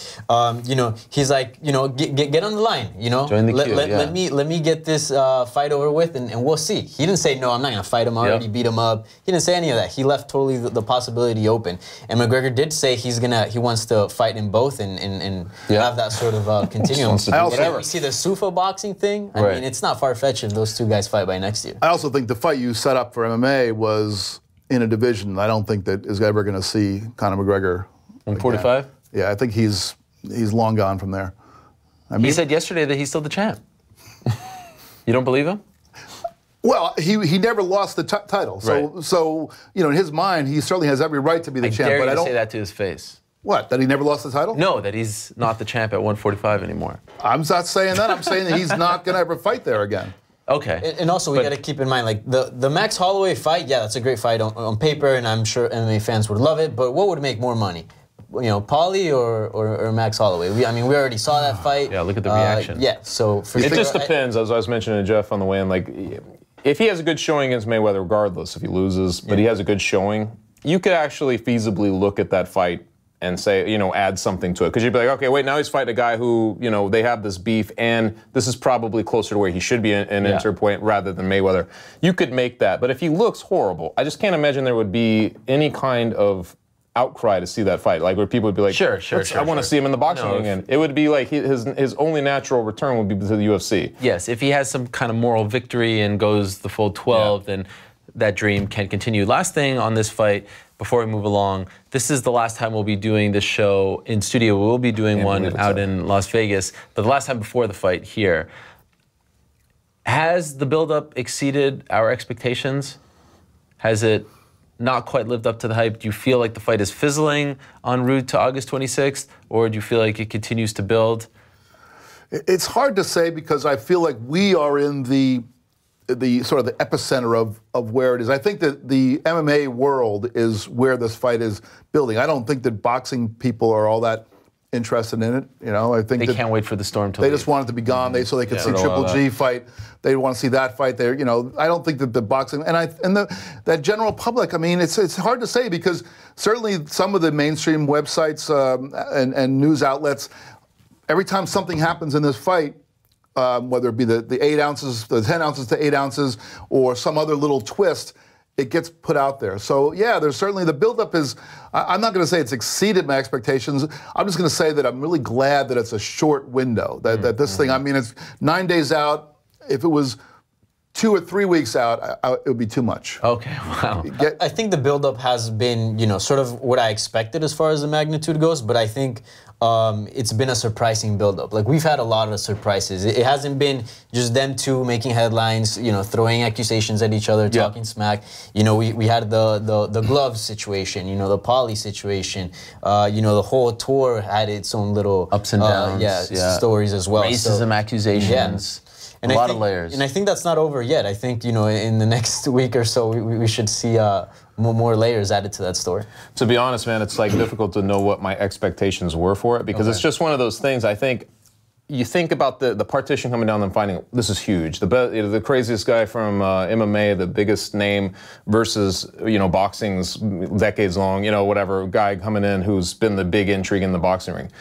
He's like, get on the line. Join the queue, let me get this fight over with, and we'll see. He didn't say no, I'm not gonna fight him. I already beat him up. He didn't say any of that. He left totally the possibility open. And McGregor did say he wants to fight in both and have that sort of continuum. You see the Sufa boxing thing. I mean, it's not far fetched if those two guys fight by next year. I also think the fight you set up for MMA was in a division I don't think that is ever going to see Conor McGregor. 145? Yeah, I think he's long gone from there. I mean, he said yesterday that he's still the champ. You don't believe him? Well, he never lost the title, so in his mind he certainly has every right to be the champ. Dare but you I don't say that to his face. What? That he never lost the title? No, that he's not the champ at 145 anymore. I'm not saying that. I'm saying that he's not going to ever fight there again. Okay. And also, we got to keep in mind, like, the Max Holloway fight, that's a great fight on paper, and I'm sure MMA fans would love it, but what would make more money? Paulie or Max Holloway? We already saw that fight. Yeah, look at the reaction. So for it just depends, as I was mentioning to Jeff on the way in, like, if he has a good showing against Mayweather, regardless if he loses, but he has a good showing, you could actually feasibly look at that fight and say, add something to it. Because you'd be like, okay, wait, now he's fighting a guy who, they have this beef, and this is probably closer to where he should be in enter point rather than Mayweather. You could make that. But if he looks horrible, I just can't imagine there would be any kind of outcry to see that fight. Like where people would be like, sure. I want to see him in the boxing ring again. It would be like his only natural return would be to the UFC. Yes, if he has some kind of moral victory and goes the full 12, then that dream can continue. Last thing on this fight, before we move along, this is the last time we'll be doing this show in studio. We'll be doing one out in Las Vegas, but the last time before the fight here. Has the build-up exceeded our expectations? Has it not quite lived up to the hype? Do you feel like the fight is fizzling en route to August 26th, or do you feel like it continues to build? It's hard to say because I feel like we are in the sort of the epicenter of where it is. I think that the MMA world is where this fight is building. I don't think that boxing people are all that interested in it. I think they can't wait for the storm to leave. They just want it to be gone. So they could see Triple G fight. They want to see that fight there. I don't think that the boxing that general public. I mean, it's hard to say because certainly some of the mainstream websites and news outlets, every time something happens in this fight, whether it be the 8 ounces, the 10 ounces to 8 ounces, or some other little twist, it gets put out there. So yeah, there's certainly the buildup is. I'm not going to say it's exceeded my expectations. I'm just going to say that I'm really glad that it's a short window. That this thing. I mean, it's 9 days out. If it was 2 or 3 weeks out, it would be too much. Okay, wow. I think the buildup has been, sort of what I expected as far as the magnitude goes, but I think it's been a surprising buildup. Like, we've had a lot of surprises. It hasn't been just them two making headlines, throwing accusations at each other, talking smack. We had the gloves situation, the poly situation. The whole tour had its own little ups and downs, stories as well. Racism accusations. And a lot of layers. And I think that's not over yet. I think, in the next week or so, we should see more layers added to that story. To be honest, man, it's like difficult to know what my expectations were for it because it's just one of those things. I think you think about the partition coming down and finding this is huge. The craziest guy from MMA, the biggest name versus boxing's decades long, whatever guy coming in who's been the big intrigue in the boxing ring.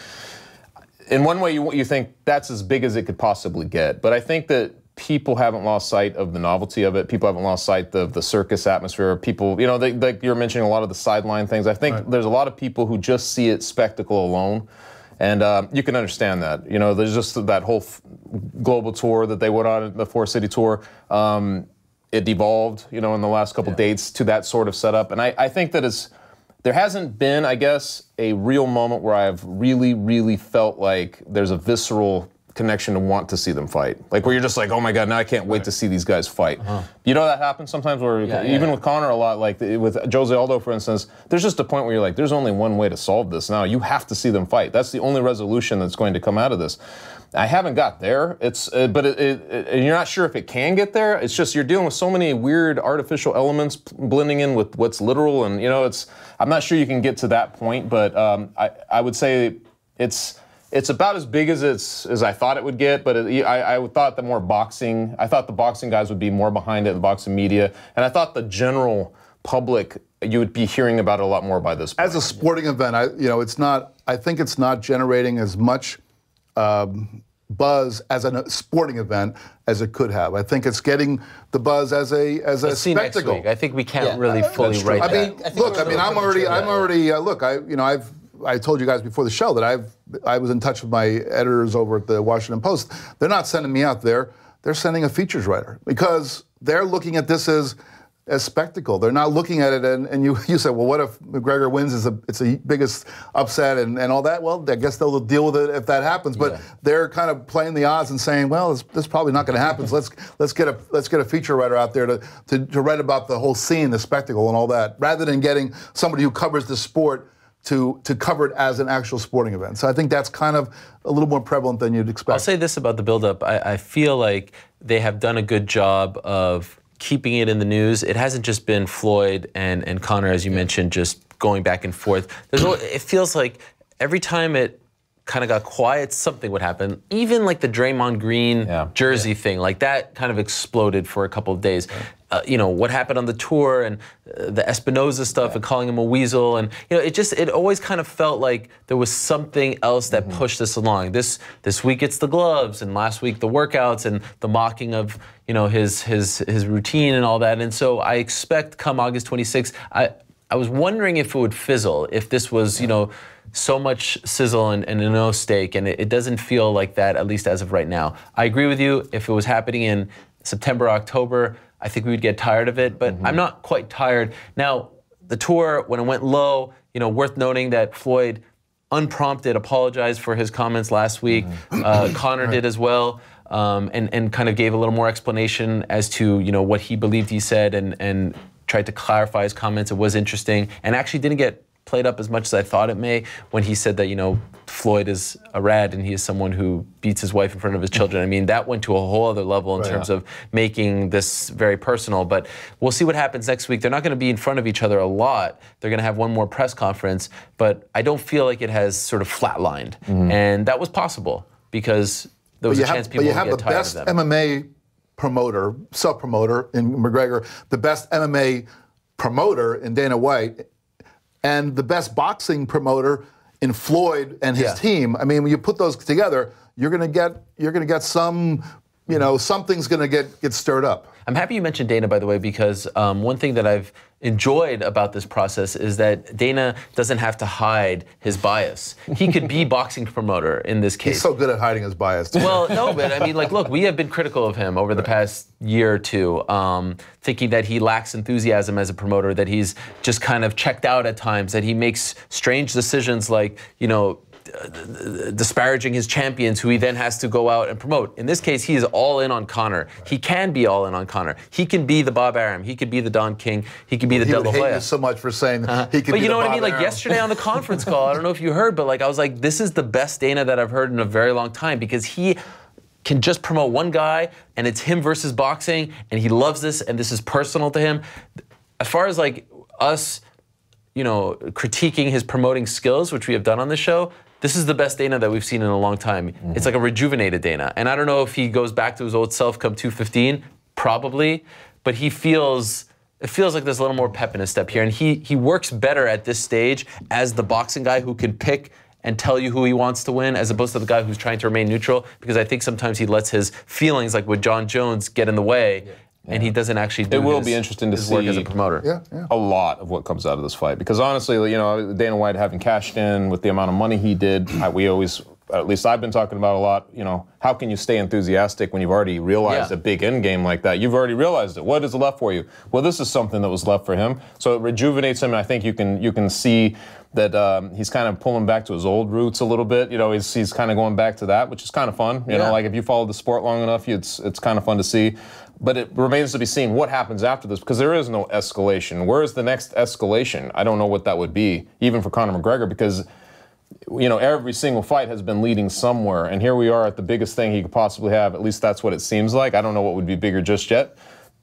In one way, you think that's as big as it could possibly get. But I think that people haven't lost sight of the novelty of it. People haven't lost sight of the circus atmosphere. People, you're mentioning a lot of the sideline things. I think there's a lot of people who just see it spectacle alone. And you can understand that. There's just that whole global tour that they went on, the 4-city tour. It devolved, in the last couple dates to that sort of setup. And I think that there hasn't been, I guess, a real moment where I've really, really felt like there's a visceral connection to want to see them fight. Like where you're just like, oh my God, now I can't wait to see these guys fight. That happens sometimes where even with Conor a lot, like with Jose Aldo, for instance, there's just a point where you're like, there's only one way to solve this now. You have to see them fight. That's the only resolution that's going to come out of this. I haven't got there. But you're not sure if it can get there. It's just you're dealing with so many weird artificial elements blending in with what's literal, and I'm not sure you can get to that point. But I would say it's about as big as I thought it would get. But I thought I thought the boxing guys would be more behind it, the boxing media, and I thought the general public, you would be hearing about it a lot more by this point. As a sporting event, it's not. I think it's not generating as much buzz as a sporting event as it could have. I think it's getting the buzz as a spectacle. Next week. I think we can't really fully write that. I told you guys before the show that I was in touch with my editors over at the Washington Post. They're not sending me out there. They're sending a features writer because they're looking at this as spectacle. They're not looking at it, and you say, well, what if McGregor wins? It's the biggest upset and all that. Well, I guess they'll deal with it if that happens. But they're kind of playing the odds and saying, well, this is probably not going to happen. So let's get a feature writer out there to write about the whole scene, the spectacle, and all that, rather than getting somebody who covers the sport to cover it as an actual sporting event. So I think that's kind of a little more prevalent than you'd expect. I'll say this about the buildup. I feel like they have done a good job of keeping it in the news. It hasn't just been Floyd and Conor, as you mentioned, just going back and forth. It feels like every time it kind of got quiet, something would happen. Even like the Draymond Green jersey thing, like that kind of exploded for a couple of days. you know, what happened on the tour and the Espinoza stuff and calling him a weasel. And, you know, it always kind of felt like there was something else that pushed this along. This week it's the gloves, and last week the workouts and the mocking of, you know, his routine and all that. And so I expect come August 26th, I was wondering if it would fizzle, if this was, you know, so much sizzle and no steak, and it doesn't feel like that, at least as of right now. I agree with you. If it was happening in September, October, I think we would get tired of it, but I'm not quite tired. Now, the tour, when it went low, you know, worth noting that Floyd, unprompted, apologized for his comments last week. Conor did as well, and kind of gave a little more explanation as to, you know, what he believed he said, and tried to clarify his comments. It was interesting, and actually didn't get played up as much as I thought it may when he said that, you know, Floyd is a rat and he is someone who beats his wife in front of his children. I mean, that went to a whole other level in terms of making this very personal. But we'll see what happens next week. They're not going to be in front of each other a lot. They're going to have one more press conference, but I don't feel like it has sort of flatlined. And that was possible because there was a chance people would get tired of them. But you have the best MMA promoter, self-promoter in McGregor, the best MMA promoter in Dana White, and the best boxing promoter in Floyd and his team. I mean, when you put those together, you're gonna get some, you know, something's gonna get stirred up. I'm happy you mentioned Dana, by the way, because one thing that I've enjoyed about this process is that Dana doesn't have to hide his bias. He could be boxing promoter in this case. He's so good at hiding his bias. Too. Well, no, but I mean, like, look, we have been critical of him over the past year or two, thinking that he lacks enthusiasm as a promoter, that he's just kind of checked out at times, that he makes strange decisions like, you know, disparaging his champions who he then has to go out and promote. In this case, he is all in on Conor. He can be all in on Conor. He can be the Bob Arum. He could be the Don King. He could be the De La Hoya. He would hate you so much for saying he could be the Bob Arum. But you know what I mean? Like yesterday on the conference call, I don't know if you heard, but like I was like, this is the best Dana that I've heard in a very long time, because he can just promote one guy and it's him versus boxing, and he loves this and this is personal to him. As far as like us, you know, critiquing his promoting skills, which we have done on the show, this is the best Dana that we've seen in a long time. It's like a rejuvenated Dana. And I don't know if he goes back to his old self come 215, probably, but it feels like there's a little more pep in his step here. And he works better at this stage as the boxing guy who can pick and tell you who he wants to win, as opposed to the guy who's trying to remain neutral, because I think sometimes he lets his feelings, like with John Jones, get in the way. And he doesn't actually do be interesting to see work as a promoter. A lot of what comes out of this fight, because honestly, you know, Dana White having cashed in with the amount of money he did, we always, at least I've been talking about a lot, you know, how can you stay enthusiastic when you've already realized a big end game like that? You've already realized it. What is left for you? Well, this is something that was left for him, so it rejuvenates him, and I think you can see that he's kind of pulling back to his old roots a little bit. You know, he's kind of going back to that, which is kind of fun. You know, like if you follow the sport long enough, it's kind of fun to see. But it remains to be seen what happens after this, because there is no escalation. Where is the next escalation? I don't know what that would be, even for Conor McGregor, because, you know, every single fight has been leading somewhere, and here we are at the biggest thing he could possibly have. At least that's what it seems like. I don't know what would be bigger just yet.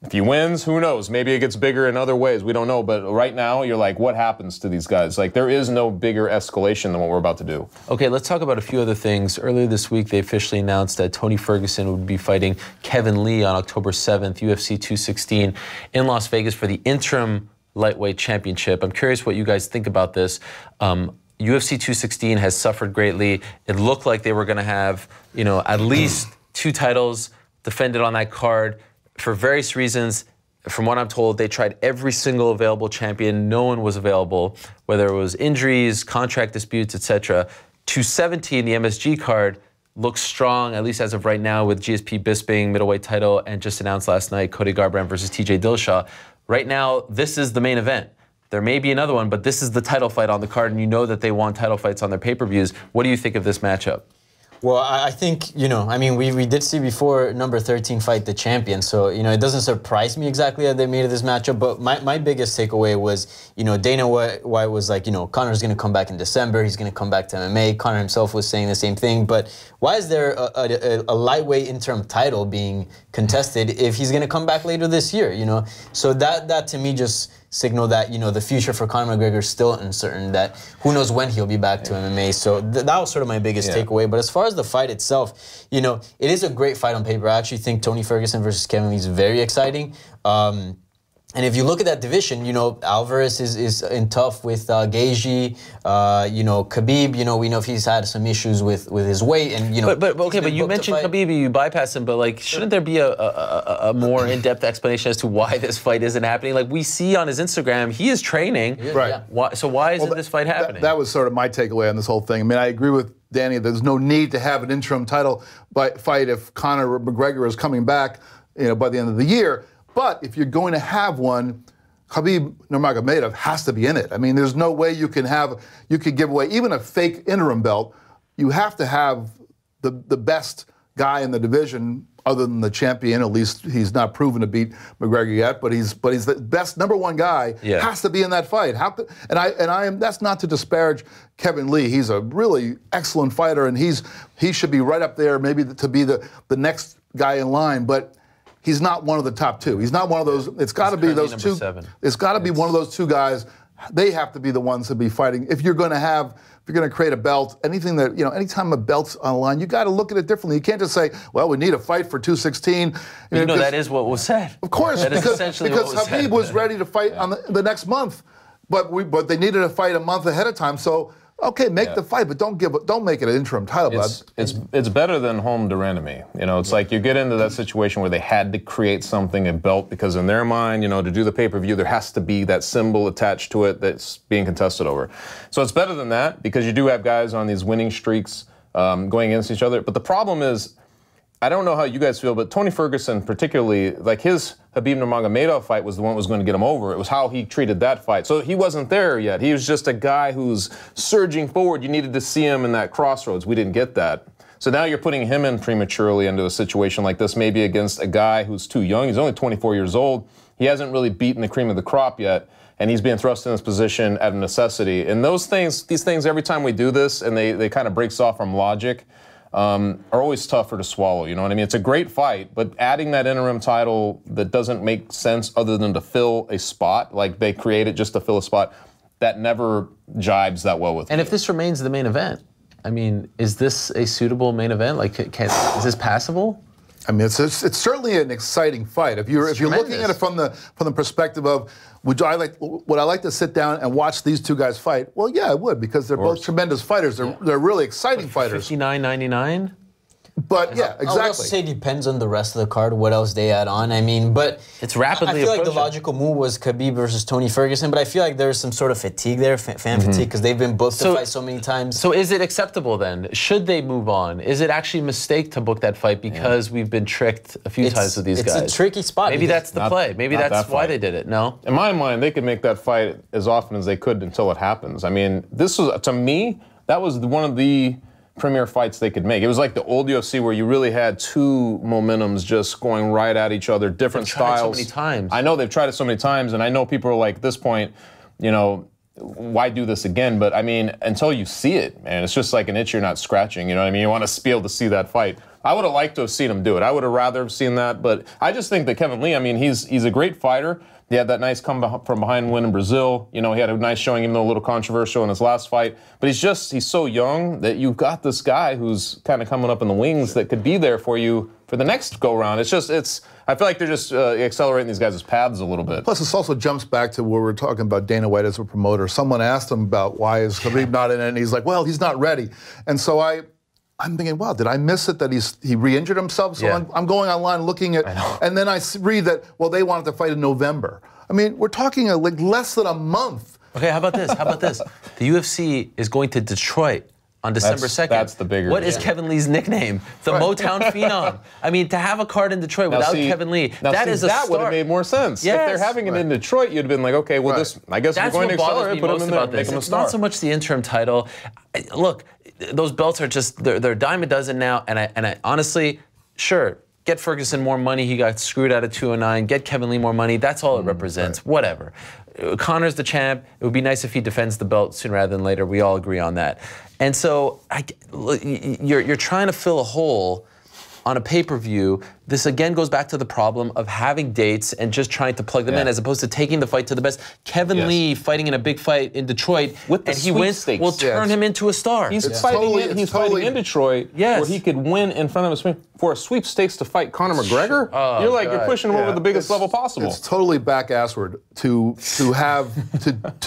If he wins, who knows? Maybe it gets bigger in other ways. We don't know. But right now, you're like, what happens to these guys? Like, there is no bigger escalation than what we're about to do. Okay, let's talk about a few other things. Earlier this week, they officially announced that Tony Ferguson would be fighting Kevin Lee on October 7th, UFC 216, in Las Vegas for the interim lightweight championship. I'm curious what you guys think about this. UFC 216 has suffered greatly. It looked like they were going to have, you know, at least 2 titles defended on that card. For various reasons, from what I'm told, they tried every single available champion. No one was available, whether it was injuries, contract disputes, etc. 217, the MSG card, looks strong, at least as of right now, with GSP Bisping middleweight title, and just announced last night, Cody Garbrandt versus TJ Dillashaw. Right now, this is the main event. There may be another one, but this is the title fight on the card, and you know that they want title fights on their pay-per-views. What do you think of this matchup? Well, I think, you know, I mean, we did see before number 13 fight the champion, so, you know, it doesn't surprise me exactly that they made this matchup, but my biggest takeaway was, you know, Dana White was like, you know, Conor's going to come back in December, he's going to come back to MMA. Conor himself was saying the same thing, but why is there a lightweight interim title being contested if he's going to come back later this year, you know? So that to me just signal that, you know, the future for Conor McGregor is still uncertain, that who knows when he'll be back to MMA. So that was sort of my biggest takeaway. But as far as the fight itself, you know, it is a great fight on paper. I actually think Tony Ferguson versus Kevin Lee is very exciting. And if you look at that division, you know, Alvarez is in tough with Gaethje. You know, Khabib, you know, we know if he's had some issues with his weight, and you know. But you mentioned Khabib, you bypassed him, but like, shouldn't there be a more in-depth explanation as to why this fight isn't happening? Like, we see on his Instagram, he is training. Right. So why isn't this fight happening? That was sort of my takeaway on this whole thing. I mean, I agree with Danny. There's no need to have an interim title fight if Conor McGregor is coming back, you know, by the end of the year. But if you're going to have one, Khabib Nurmagomedov has to be in it. I mean, there's no way you could give away even a fake interim belt. You have to have the best guy in the division, other than the champion. At least he's not proven to beat McGregor yet, but he's the best #1 guy. Has to be in that fight. That's not to disparage Kevin Lee. He's a really excellent fighter, and he should be right up there, maybe to be the next guy in line. But he's not one of the top two. He's not one of those. It's got to be those two. It's got to be one of those two guys. They have to be the ones to be fighting. If you're going to create a belt, anything that, you know, anytime a belt's on the line, you got to look at it differently. You can't just say, well, we need a fight for 216. You know, that is what was said. Of course, that because Khabib was ready to fight on the next month, but they needed a fight a month ahead of time. So, okay, make the fight, but don't make it an interim title. It's better than home de renommée. You know, it's like you get into that situation where they had to create something, a belt, because in their mind, you know, to do the pay-per-view, there has to be that symbol attached to it that's being contested over. So it's better than that, because you do have guys on these winning streaks going against each other. But the problem is, I don't know how you guys feel, but Tony Ferguson particularly, like his Khabib Nurmagomedov fight was the one that was going to get him over. It was how he treated that fight. So he wasn't there yet. He was just a guy who's surging forward. You needed to see him in that crossroads. We didn't get that. So now you're putting him in prematurely into a situation like this, maybe against a guy who's too young. He's only 24 years old. He hasn't really beaten the cream of the crop yet, and he's being thrust in this position out of necessity. And these things, every time we do this, and they kind of breaks off from logic, are always tougher to swallow, you know what I mean? It's a great fight, but adding that interim title that doesn't make sense other than to fill a spot, like they created just to fill a spot, that never jibes that well with me. And if this remains the main event, I mean, is this a suitable main event? Like, is this passable? I mean, it's certainly an exciting fight. If you're looking at it from the perspective of would I like to sit down and watch these two guys fight? Well, yeah, I would, because they're both tremendous fighters. They're really exciting fighters. $59.99. But yeah, exactly. I would also say it depends on the rest of the card, what else they add on. I mean, but it's rapidly I feel like the logical move was Khabib versus Tony Ferguson, but I feel like there's some sort of fatigue there, fan fatigue, because they've been booked to fight so many times. So is it acceptable then? Should they move on? Is it actually a mistake to book that fight because we've been tricked a few times with these guys? It's a tricky spot. Maybe that's the play. Maybe that's why they did it. No? In my mind, they could make that fight as often as they could until it happens. I mean, this was, to me, that was one of the premier fights they could make. It was like the old UFC where you really had two momentums just going right at each other, different styles. They've tried it so many times. I know they've tried it so many times, and I know people are like, at this point, you know, why do this again? But I mean, until you see it, man, it's just like an itch you're not scratching. You know what I mean? You want to be able to see that fight. I would have liked to have seen him do it. I would have rather have seen that. But I just think that Kevin Lee, I mean, he's a great fighter. He had that nice come from behind win in Brazil. You know, he had a nice showing, even though a little controversial in his last fight. But he's so young that you've got this guy who's kind of coming up in the wings that could be there for you for the next go-round. I feel like they're just accelerating these guys' paths a little bit. Plus, this also jumps back to where we're talking about Dana White as a promoter. Someone asked him about why is Khabib not in it, and he's like, well, he's not ready. And so I'm thinking, wow, did I miss it that he re-injured himself? So I'm going online looking at, and then I read that, well, they wanted to fight in November. I mean, we're talking like less than a month. Okay, how about this? The UFC is going to Detroit on December 2nd. That's the bigger. What is Kevin Lee's nickname? The Motown Phenom. I mean, to have a card in Detroit without Kevin Lee, that would have made more sense. Yes. If they're having it in Detroit, you'd have been like, okay, well, I guess we're going to accelerate, put him in there, make him a star. Not so much the interim title. Look, those belts are just, they're a dime a dozen now, and I honestly, sure, get Ferguson more money. He got screwed out of 209. Get Kevin Lee more money. That's all it represents. Right. Whatever. Conor's the champ. It would be nice if he defends the belt sooner rather than later. We all agree on that. And so you're trying to fill a hole on a pay-per-view, this again goes back to the problem of having dates and just trying to plug them in as opposed to taking the fight to the best. Kevin Lee fighting in a big fight in Detroit with the and he wins will turn him into a star. He's fighting in Detroit where he could win in front of a for a sweepstakes to fight Conor McGregor. You're pushing him over the biggest level possible. It's totally back-assward to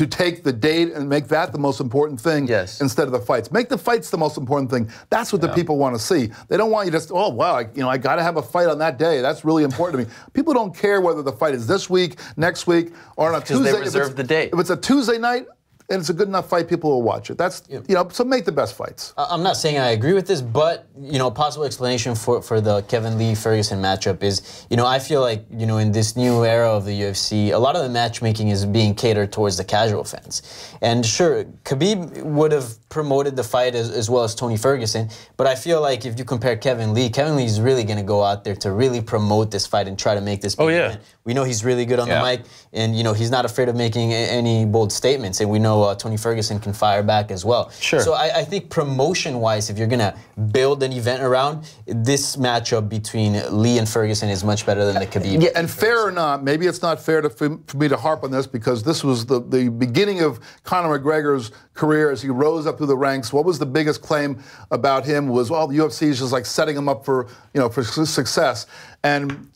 take the date and make that the most important thing instead of the fights. Make the fights the most important thing. That's what the people want to see. They don't want you to, oh wow, I got to have a fight on that day. That's really important to me. People don't care whether the fight is this week, next week, or on a Tuesday. They reserve the date. If it's a Tuesday night and it's a good enough fight, people will watch it. That's so make the best fights. I'm not saying I agree with this, but possible explanation for the Kevin Lee Ferguson matchup is, I feel like in this new era of the UFC, a lot of the matchmaking is being catered towards the casual fans. And sure, Khabib would have promoted the fight as well as Tony Ferguson, but I feel like if you compare Kevin Lee is really going to go out there to really promote this fight and try to make this big event. We know he's really good on the mic, and he's not afraid of making any bold statements, and we know Tony Ferguson can fire back as well. Sure. So I think promotion-wise, if you're gonna build an event around, this matchup between Lee and Ferguson is much better than the Khabib. Yeah, and fair or not, maybe it's not fair for me to harp on this because this was the beginning of Conor McGregor's career as he rose up through the ranks. What was the biggest claim about him was, well, the UFC is just like setting him up for for success, and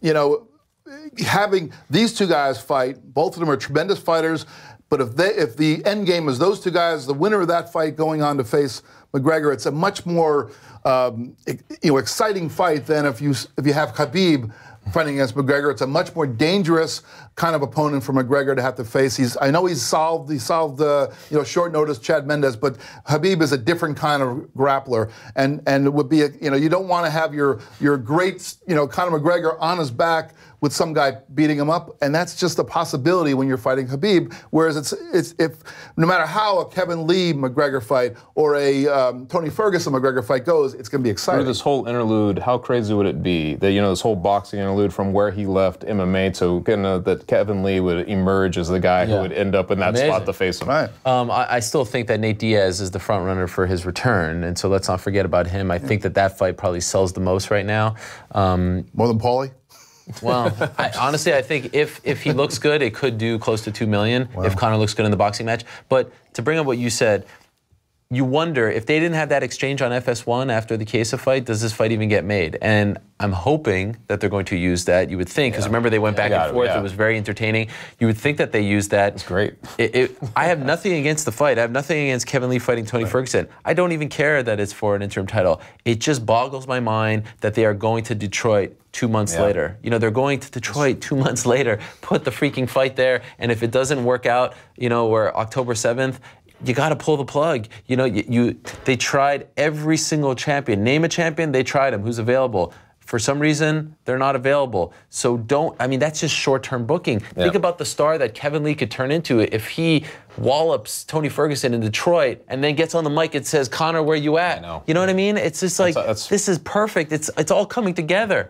having these two guys fight, both of them are tremendous fighters. But if the end game is those two guys, the winner of that fight going on to face McGregor, it's a much more exciting fight than if you have Khabib fighting against McGregor. It's a much more dangerous kind of opponent for McGregor to have to face. I know he solved short notice Chad Mendes, but Khabib is a different kind of grappler, and it would be you don't want to have your great Conor McGregor on his back with some guy beating him up, and that's just a possibility when you're fighting Khabib. Whereas it's no matter how a Kevin Lee McGregor fight or a Tony Ferguson McGregor fight goes, it's going to be exciting. This whole interlude, how crazy would it be that this whole boxing interlude from where he left MMA to that Kevin Lee would emerge as the guy who would end up in that spot to face him. Right. I still think that Nate Diaz is the front runner for his return, and so let's not forget about him. I think that fight probably sells the most right now. More than Paulie? Well, honestly, I think if he looks good, it could do close to $2 million if Conor looks good in the boxing match. But to bring up what you said, you wonder if they didn't have that exchange on FS1 after the Chiesa fight, does this fight even get made? And I'm hoping that they're going to use that. You would think, because remember they went back and forth. It was very entertaining. You would think that they used that. It's great. I have nothing against the fight. I have nothing against Kevin Lee fighting Tony Ferguson. I don't even care that it's for an interim title. It just boggles my mind that they are going to Detroit 2 months later. They're going to Detroit 2 months later, put the freaking fight there, and if it doesn't work out, or October 7th, you got to pull the plug. They tried every single champion. Name a champion, they tried him. Who's available? For some reason, they're not available. So that's just short-term booking. Think about the star that Kevin Lee could turn into if he wallops Tony Ferguson in Detroit and then gets on the mic and says, Conor, where you at? I know. You know what I mean? It's just like, this is perfect. It's all coming together.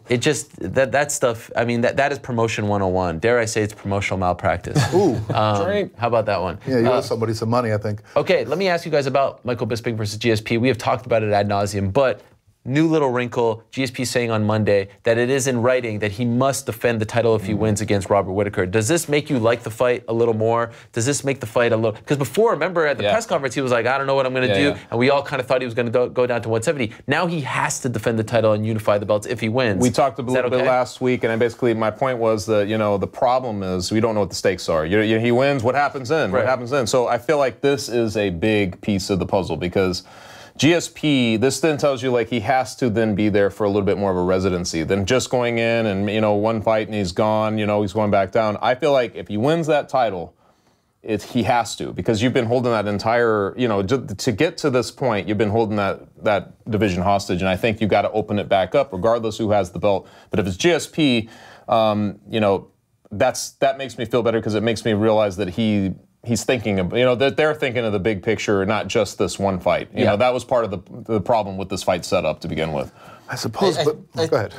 It just, that stuff, that is promotion 101. Dare I say it's promotional malpractice. Ooh. How about that one? Yeah, you owe somebody some money, I think. Okay, let me ask you guys about Michael Bisping versus GSP. We have talked about it ad nauseum, but new little wrinkle, GSP saying on Monday that it is in writing that he must defend the title if he wins against Robert Whittaker. Does this make you like the fight a little more? Does this make the fight a little... Because before, remember at the press conference, he was like, I don't know what I'm going to do. And we all kind of thought he was going to go down to 170. Now he has to defend the title and unify the belts if he wins. We talked a little bit last week, and my point was that, the problem is we don't know what the stakes are. He wins, what happens then? What happens then? So I feel like this is a big piece of the puzzle because GSP, this then tells you he has to then be there for a little bit more of a residency than just going in and, one fight and he's gone, he's going back down. I feel like if he wins that title, he has to, because you've been holding that entire, to get to this point, you've been holding that division hostage, and I think you got to open it back up regardless who has the belt. But if it's GSP, that makes me feel better because it makes me realize that he he's thinking of, that they're thinking of the big picture, not just this one fight. You know, that was part of the problem with this fight setup to begin with. I suppose, go ahead.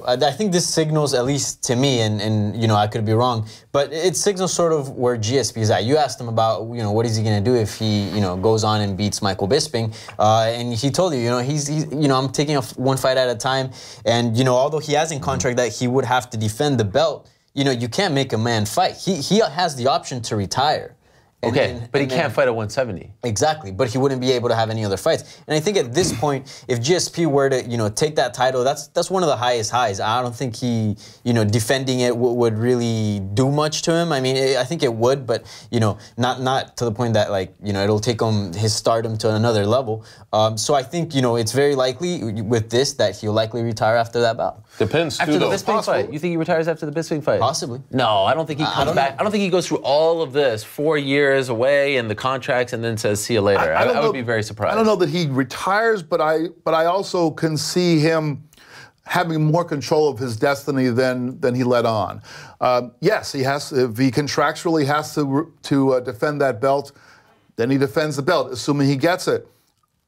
I think this signals, at least to me, and I could be wrong, but it signals sort of where GSP is at. You asked him about, what is he going to do if he, goes on and beats Michael Bisping, and he told you, he's I'm taking one fight at a time, and although he has in contract that he would have to defend the belt, you can't make a man fight. He has the option to retire. But he can't fight at 170. Exactly, but he wouldn't be able to have any other fights. And I think at this point, if GSP were to, take that title, that's one of the highest highs. I don't think he, defending it would really do much to him. I mean, I think it would, but not to the point that it'll take his stardom to another level. So I think it's very likely with this that he'll likely retire after that bout. Depends after the Bisping fight. You think he retires after the Bisping fight? Possibly. No, I don't think he comes back. I don't think he goes through all of this 4 years away and the contracts and then says see you later. I would be very surprised. I don't know that he retires, but I also can see him having more control of his destiny than he let on. Yes, he has. If he contractually has to defend that belt, then he defends the belt, assuming he gets it.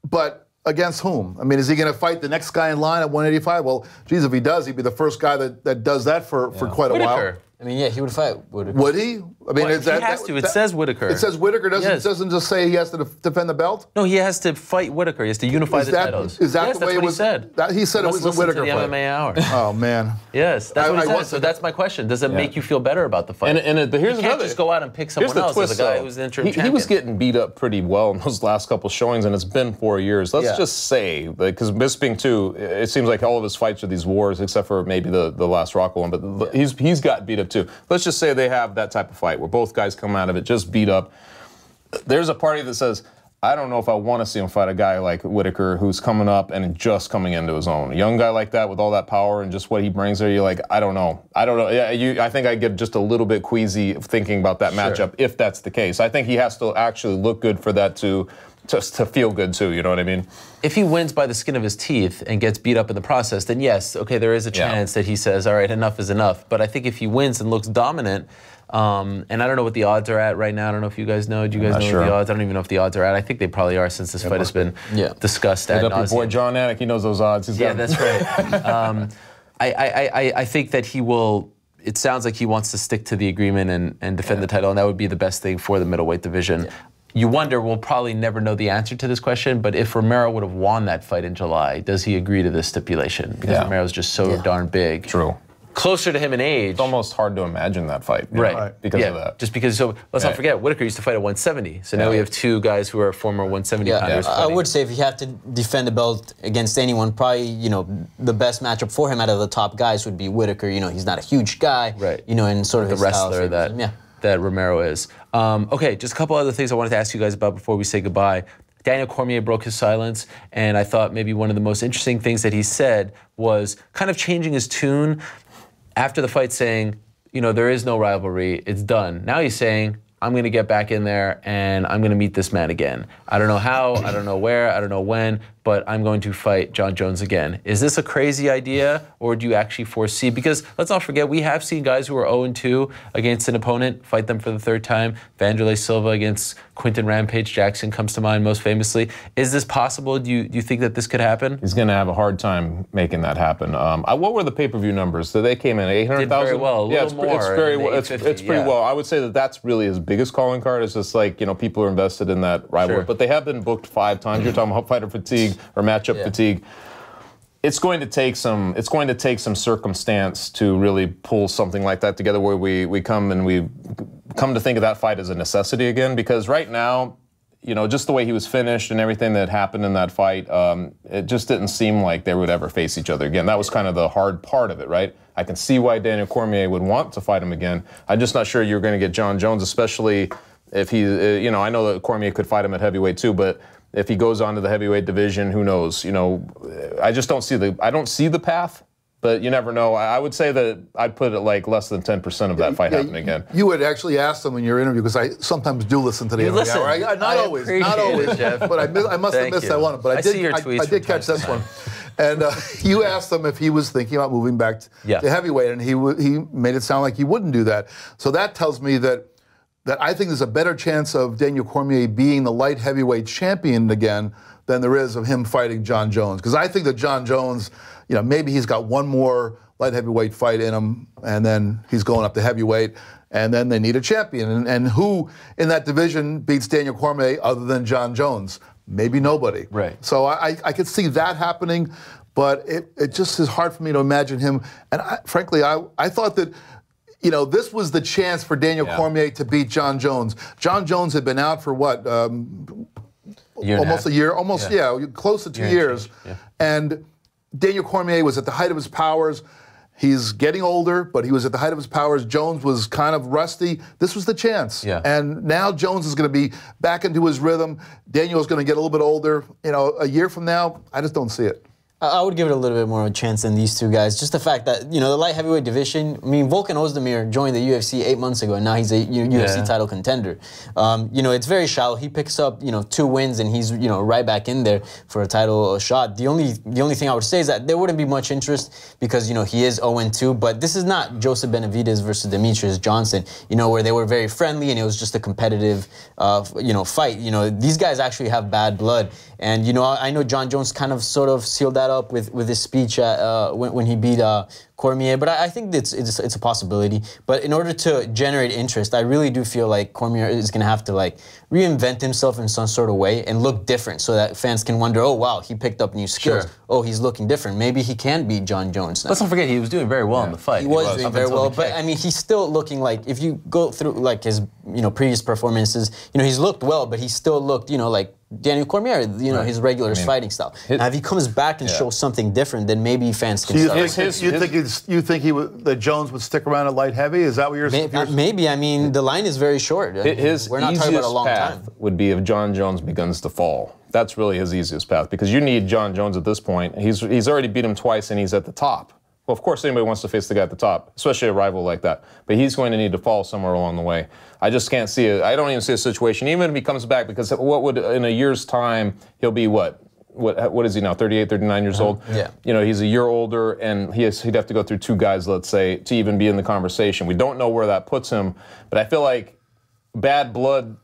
But against whom? I mean, is he going to fight the next guy in line at 185? Well, geez, if he does, he'd be the first guy that does that for quite a while. I mean, yeah, he would fight Whitaker. Would he? I mean, he has to. It says Whitaker. It says Whitaker. Doesn't just say he has to defend the belt? No, he has to fight Whitaker. He has to unify the titles. Is that the way it was? He said it was a Whitaker fight. fight. MMA Hour. Oh, man. Yes, that's what he said. So that's my question. Does it make you feel better about the fight? But here's you can't just go out and pick someone else as a guy who's the interim champion. He was getting beat up pretty well in those last couple showings, and it's been 4 years. Let's just say, because Bisping, too, it seems like all of his fights are these wars, except for maybe the last Rocco one, but he's got beat up, too. Let's just say they have that type of fight where both guys come out of it just beat up. There's a party that says, I don't know if I want to see him fight a guy like Whitaker who's coming up and just coming into his own. A young guy like that with all that power and just what he brings there, you're like, I don't know. Yeah, I think I get just a little bit queasy thinking about that matchup if that's the case. I think he has to actually look good for that to feel good too, you know what I mean? If he wins by the skin of his teeth and gets beat up in the process, then yes, okay, there is a chance that he says, all right, enough is enough. But I think if he wins and looks dominant, and I don't know what the odds are at right now. I don't know if you guys know. Do you guys know what the odds? I don't even know if the odds are at. I think they probably are since this fight has been discussed ad nauseam. Hit up your boy John Anik. He knows those odds. That's right. I think that he will. It sounds like he wants to stick to the agreement and defend the title, and that would be the best thing for the middleweight division. You wonder, we'll probably never know the answer to this question, but if Romero would have won that fight in July, does he agree to this stipulation? Because Romero's just so darn big. True. Closer to him in age. It's almost hard to imagine that fight. Because of that. Just because, so let's not forget, Whitaker used to fight at 170. So now we have two guys who are former 170 pounders. I would say if you have to defend the belt against anyone, probably, the best matchup for him out of the top guys would be Whitaker. He's not a huge guy. Right. And sort of the wrestler that Romero is. Okay, just a couple other things I wanted to ask you guys about before we say goodbye. Daniel Cormier broke his silence, and I thought maybe one of the most interesting things that he said was kind of changing his tune after the fight, saying, there is no rivalry, it's done. Now he's saying, I'm going to get back in there and I'm going to meet this man again. I don't know how, I don't know where, I don't know when, but I'm going to fight John Jones again. Is this a crazy idea, or do you actually foresee? Because let's not forget, we have seen guys who are 0-2 against an opponent fight them for the third time. Vanderlei Silva against Quinton Rampage Jackson comes to mind most famously. Is this possible? Do you think that this could happen? He's going to have a hard time making that happen. What were the pay-per-view numbers? So they came in at 800,000? Did very well, a little more. It's pretty well. I would say that's really his biggest calling card. It's just like, people are invested in that rivalry. But they have been booked 5 times. You're talking about fighter fatigue or matchup fatigue. It's going to take some circumstance to really pull something like that together, where we come to think of that fight as a necessity again. Because right now, just the way he was finished and everything that happened in that fight, it just didn't seem like they would ever face each other again. That was kind of the hard part of it, right? I can see why Daniel Cormier would want to fight him again. I'm just not sure you're going to get John Jones, especially if he, I know that Cormier could fight him at heavyweight too, but if he goes on to the heavyweight division, who knows? I just don't see the path, but you never know. I would say that I'd put it like less than 10% of that fight happening again. You would actually ask them in your interview, because I sometimes do listen to the interview hour. Not always, Jeff. but I must have missed that one. But I see your tweets I did catch this one. And you asked him if he was thinking about moving back to heavyweight, and he made it sound like he wouldn't do that. So that tells me that that I think there's a better chance of Daniel Cormier being the light heavyweight champion again than there is of him fighting John Jones. Because I think that John Jones, you know, maybe he's got one more light heavyweight fight in him, and then he's going up to heavyweight, and then they need a champion. And who in that division beats Daniel Cormier other than John Jones? Maybe nobody. Right. So I could see that happening, but it just is hard for me to imagine him. And frankly, I thought that, you know, this was the chance for Daniel Cormier to beat John Jones. John Jones had been out for what? Almost a year, close to 2 years. Yeah. And Daniel Cormier was at the height of his powers. He's getting older, but he was at the height of his powers. Jones was kind of rusty. This was the chance. Yeah. And now Jones is going to be back into his rhythm. Daniel's going to get a little bit older. You know, a year from now, I just don't see it. I would give it a little bit more of a chance than these two guys. Just the fact that, you know, the light heavyweight division, I mean, Volkan Ozdemir joined the UFC 8 months ago, and now he's a UFC title contender. You know, it's very shallow. He picks up, you know, 2 wins, and he's, you know, right back in there for a title shot. The only thing I would say is that there wouldn't be much interest because, you know, he is 0-2, but this is not Joseph Benavidez versus Demetrius Johnson, you know, where they were very friendly and it was just a competitive, you know, fight. You know, these guys actually have bad blood. And, you know, I know John Jones kind of sort of sealed that up with his speech when he beat Cormier, but I think it's a possibility. But in order to generate interest, I really do feel like Cormier is going to have to, like, reinvent himself in some sort of way and look different so that fans can wonder, oh, wow, he picked up new skills. Sure. Oh, he's looking different. Maybe he can beat John Jones now. Let's not forget, he was doing very well in the fight. He was doing very well, but I mean, he's still looking like, if you go through like his, you know, previous performances, you know, he's looked well, but he still looked, you know, like Daniel Cormier, you know, his regular fighting style. Now, if he comes back and shows something different, then maybe fans can start. You think that Jones would stick around at light heavy? Is that what you're saying? Maybe. I mean, the line is very short. We're not talking about a long time. Would be if John Jones begins to fall. That's really his easiest path because you need John Jones at this point. He's already beat him twice and he's at the top. Well, of course, anybody wants to face the guy at the top, especially a rival like that. But he's going to need to fall somewhere along the way. I just can't see it. I don't even see a situation, even if he comes back, because what would, in a year's time, he'll be what is he now, 38, 39 years old? Yeah. You know, he's a year older, and he'd have to go through 2 guys, let's say, to even be in the conversation. We don't know where that puts him, but I feel like bad blood,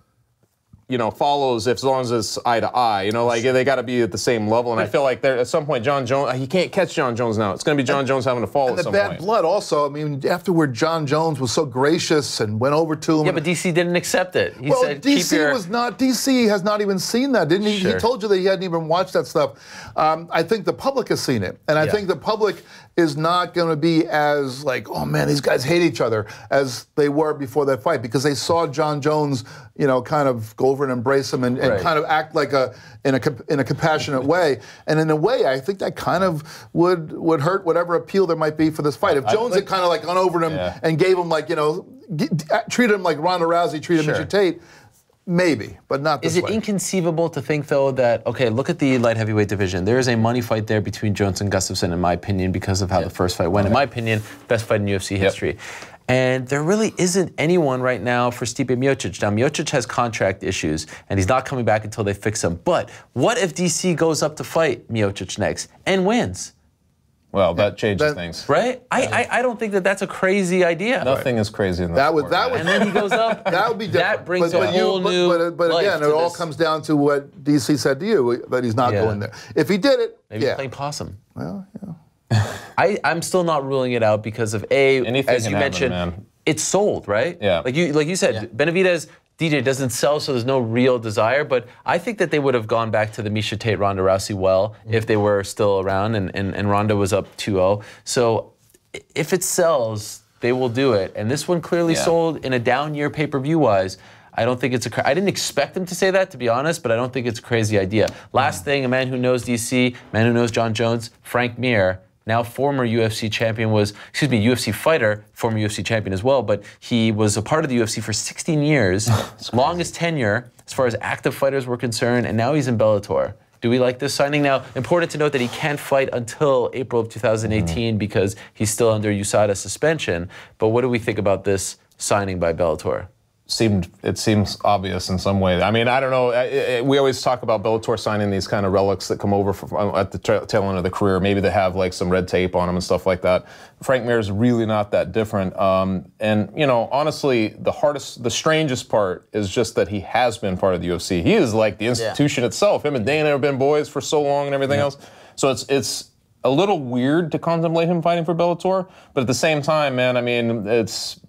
you know, follows as long as it's eye to eye. You know, like they got to be at the same level. And I feel like at some point, John Jones, he can't catch John Jones now. It's going to be John Jones having to fall at some point. And the bad blood also, I mean, afterward, John Jones was so gracious and went over to him. Yeah, but DC didn't accept it. He said, DC has not even seen that, didn't he? Sure. He told you that he hadn't even watched that stuff. I think the public has seen it. And I think the public is not going to be as like, oh man, these guys hate each other as they were before that fight, because they saw John Jones, you know, kind of go over and embrace him and kind of act like in a compassionate way. And in a way, I think that kind of would hurt whatever appeal there might be for this fight. If Jones had kind of like gone over to him and gave him, like, you know, treated him like Ronda Rousey treated Miesha Tate, maybe, but not this way. Is it inconceivable to think, though, that, okay, look at the light heavyweight division. There is a money fight there between Jones and Gustafsson, in my opinion, because of how the first fight went. In my opinion, best fight in UFC history. And there really isn't anyone right now for Stipe Miocic. Now, Miocic has contract issues, and he's not coming back until they fix him. But what if DC goes up to fight Miocic next and wins? Well, that changes things. Right? I don't think that that's a crazy idea. Nothing is crazy in that sport. And then he goes up. That would be different. That brings a whole new But again, it all comes down to what DC said to you, that he's not going there. If he did it, maybe he's playing possum. Well, I'm still not ruling it out because of as you mentioned, it's sold, right? Yeah. Like you said, Benavidez, DJ doesn't sell, so there's no real desire. But I think that they would have gone back to the Miesha Tate, Ronda Rousey if they were still around and Ronda was up 2-0. So if it sells, they will do it. And this one clearly sold in a down year pay-per-view wise. I don't think I didn't expect them to say that, to be honest, but I don't think it's a crazy idea. Last thing, a man who knows DC, man who knows John Jones, Frank Mir, now former UFC champion, UFC fighter, former UFC champion as well, but he was a part of the UFC for 16 years, longest tenure as far as active fighters were concerned, and now he's in Bellator. Do we like this signing? Now, important to note that he can't fight until April of 2018 because he's still under USADA suspension, but what do we think about this signing by Bellator? seems obvious in some way. I mean, I don't know. We always talk about Bellator signing these kind of relics that come over at the tail end of the career. Maybe they have like some red tape on them and stuff like that. Frank Mir is really not that different. And you know, honestly, the strangest part is just that he has been part of the UFC. He is like the institution itself. Him and Dana have been boys for so long and everything else. So it's a little weird to contemplate him fighting for Bellator, but at the same time, man, I mean, it's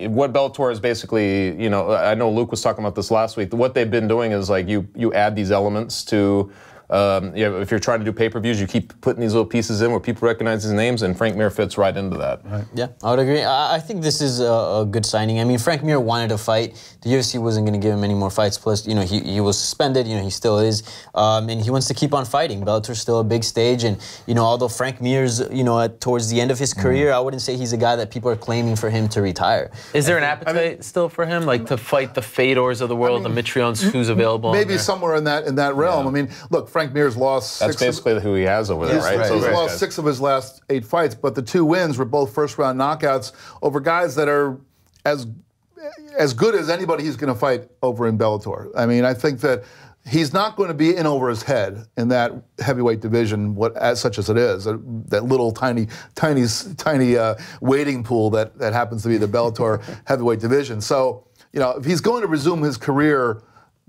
what Bellator is basically, you know, I know Luke was talking about this last week. What they've been doing is like you add these elements to, you know, if you're trying to do pay-per-views, you keep putting these little pieces in where people recognize his names, and Frank Mir fits right into that. Right. Yeah, I would agree. I think this is a good signing. I mean, Frank Mir wanted to fight. The UFC wasn't going to give him any more fights. Plus, you know, he was suspended. You know, he still is, and he wants to keep on fighting. Bellator's still a big stage, and you know, although Frank Mir's, you know, towards the end of his career, I wouldn't say he's a guy that people are claiming for him to retire. Is there an appetite still for him, like to fight the Fedors of the world, the Mitrions, who's available? Maybe somewhere in that realm. I mean, look, Frank Mir's lost. That's basically who he has over there, right? So he's lost 6 of his last 8 fights, but the 2 wins were both first-round knockouts over guys that are as good as anybody he's going to fight over in Bellator. I mean, I think that he's not going to be in over his head in that heavyweight division, such as it is, that little tiny waiting pool that happens to be the Bellator heavyweight division. So, you know, if he's going to resume his career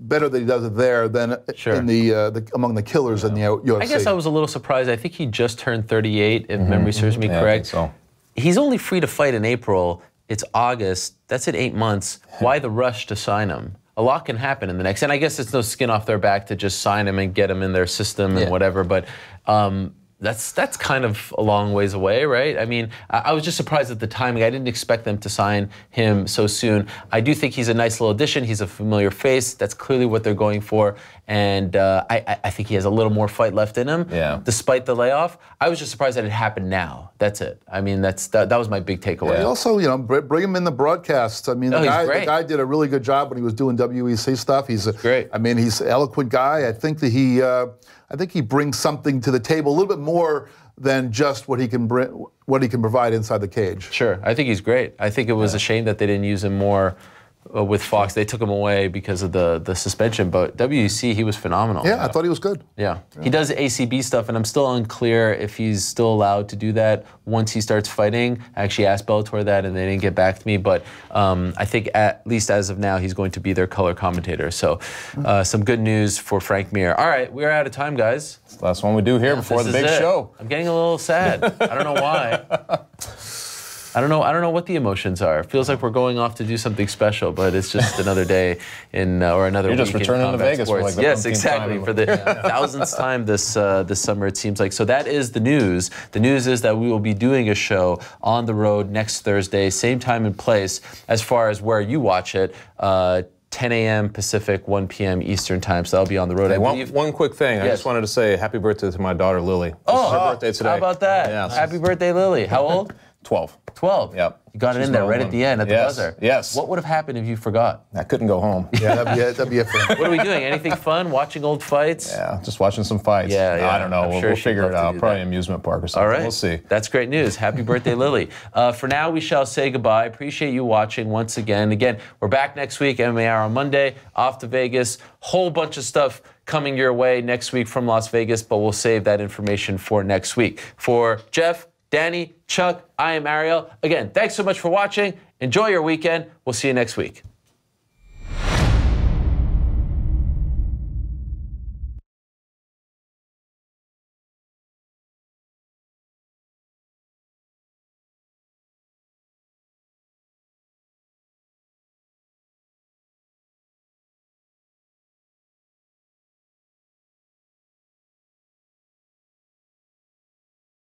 better that he does it there than in among the killers in the UFC. I guess I was a little surprised. I think he just turned 38, if memory serves me correct. I think so. He's only free to fight in April. It's August. That's in 8 months. Why the rush to sign him? A lot can happen in the next. And I guess it's no skin off their back to just sign him and get him in their system and whatever. But that's kind of a long ways away, right? I mean, I was just surprised at the timing. I didn't expect them to sign him so soon. I do think he's a nice little addition. He's a familiar face. That's clearly what they're going for. And I think he has a little more fight left in him, despite the layoff. I was just surprised that it happened now. That's it. I mean, that was my big takeaway. Yeah, also, you know, bring him in the broadcasts. I mean, the guy did a really good job when he was doing WEC stuff. He's great. I mean, he's an eloquent guy. I think that he brings something to the table, a little bit more than just what he can provide inside the cage. Sure, I think he's great. I think it was a shame that they didn't use him more with Fox. They took him away because of the suspension, but WEC, he was phenomenal. Yeah, I thought he was good. Yeah. He does ACB stuff, and I'm still unclear if he's still allowed to do that once he starts fighting. I actually asked Bellator that, and they didn't get back to me, but I think at least as of now, he's going to be their color commentator. So some good news for Frank Mir. All right, we're out of time, guys. It's the last one we do here before the big show. I'm getting a little sad. I don't know why. I don't know what the emotions are. It feels like we're going off to do something special, but it's just another day or another week. You're just returning to Vegas for like the yes, exactly, for the 1000th time this summer, it seems like. So that is the news. The news is that we will be doing a show on the road next Thursday, same time and place. As far as where you watch it, 10 a.m. Pacific, 1 p.m. Eastern time. So that'll be on the road. Hey, one quick thing. I just wanted to say happy birthday to my daughter, Lily. Oh, her birthday today. How about that? Yes. Happy birthday, Lily. How old? 12. 12? Yep. You got it in there right at the end, at the buzzer. Yes. What would have happened if you forgot? I couldn't go home. Yeah, that'd be a thing. What are we doing? Anything fun? Watching old fights? Yeah, just watching some fights. Yeah. I don't know. We'll figure it out. Probably an amusement park or something. All right. We'll see. That's great news. Happy birthday, Lily. For now, we shall say goodbye. Appreciate you watching once again. Again, we're back next week, MMA Hour on Monday, off to Vegas. Whole bunch of stuff coming your way next week from Las Vegas, but we'll save that information for next week. For Jeff, Danny, Chuck, I am Ariel. Again, thanks so much for watching. Enjoy your weekend. We'll see you next week.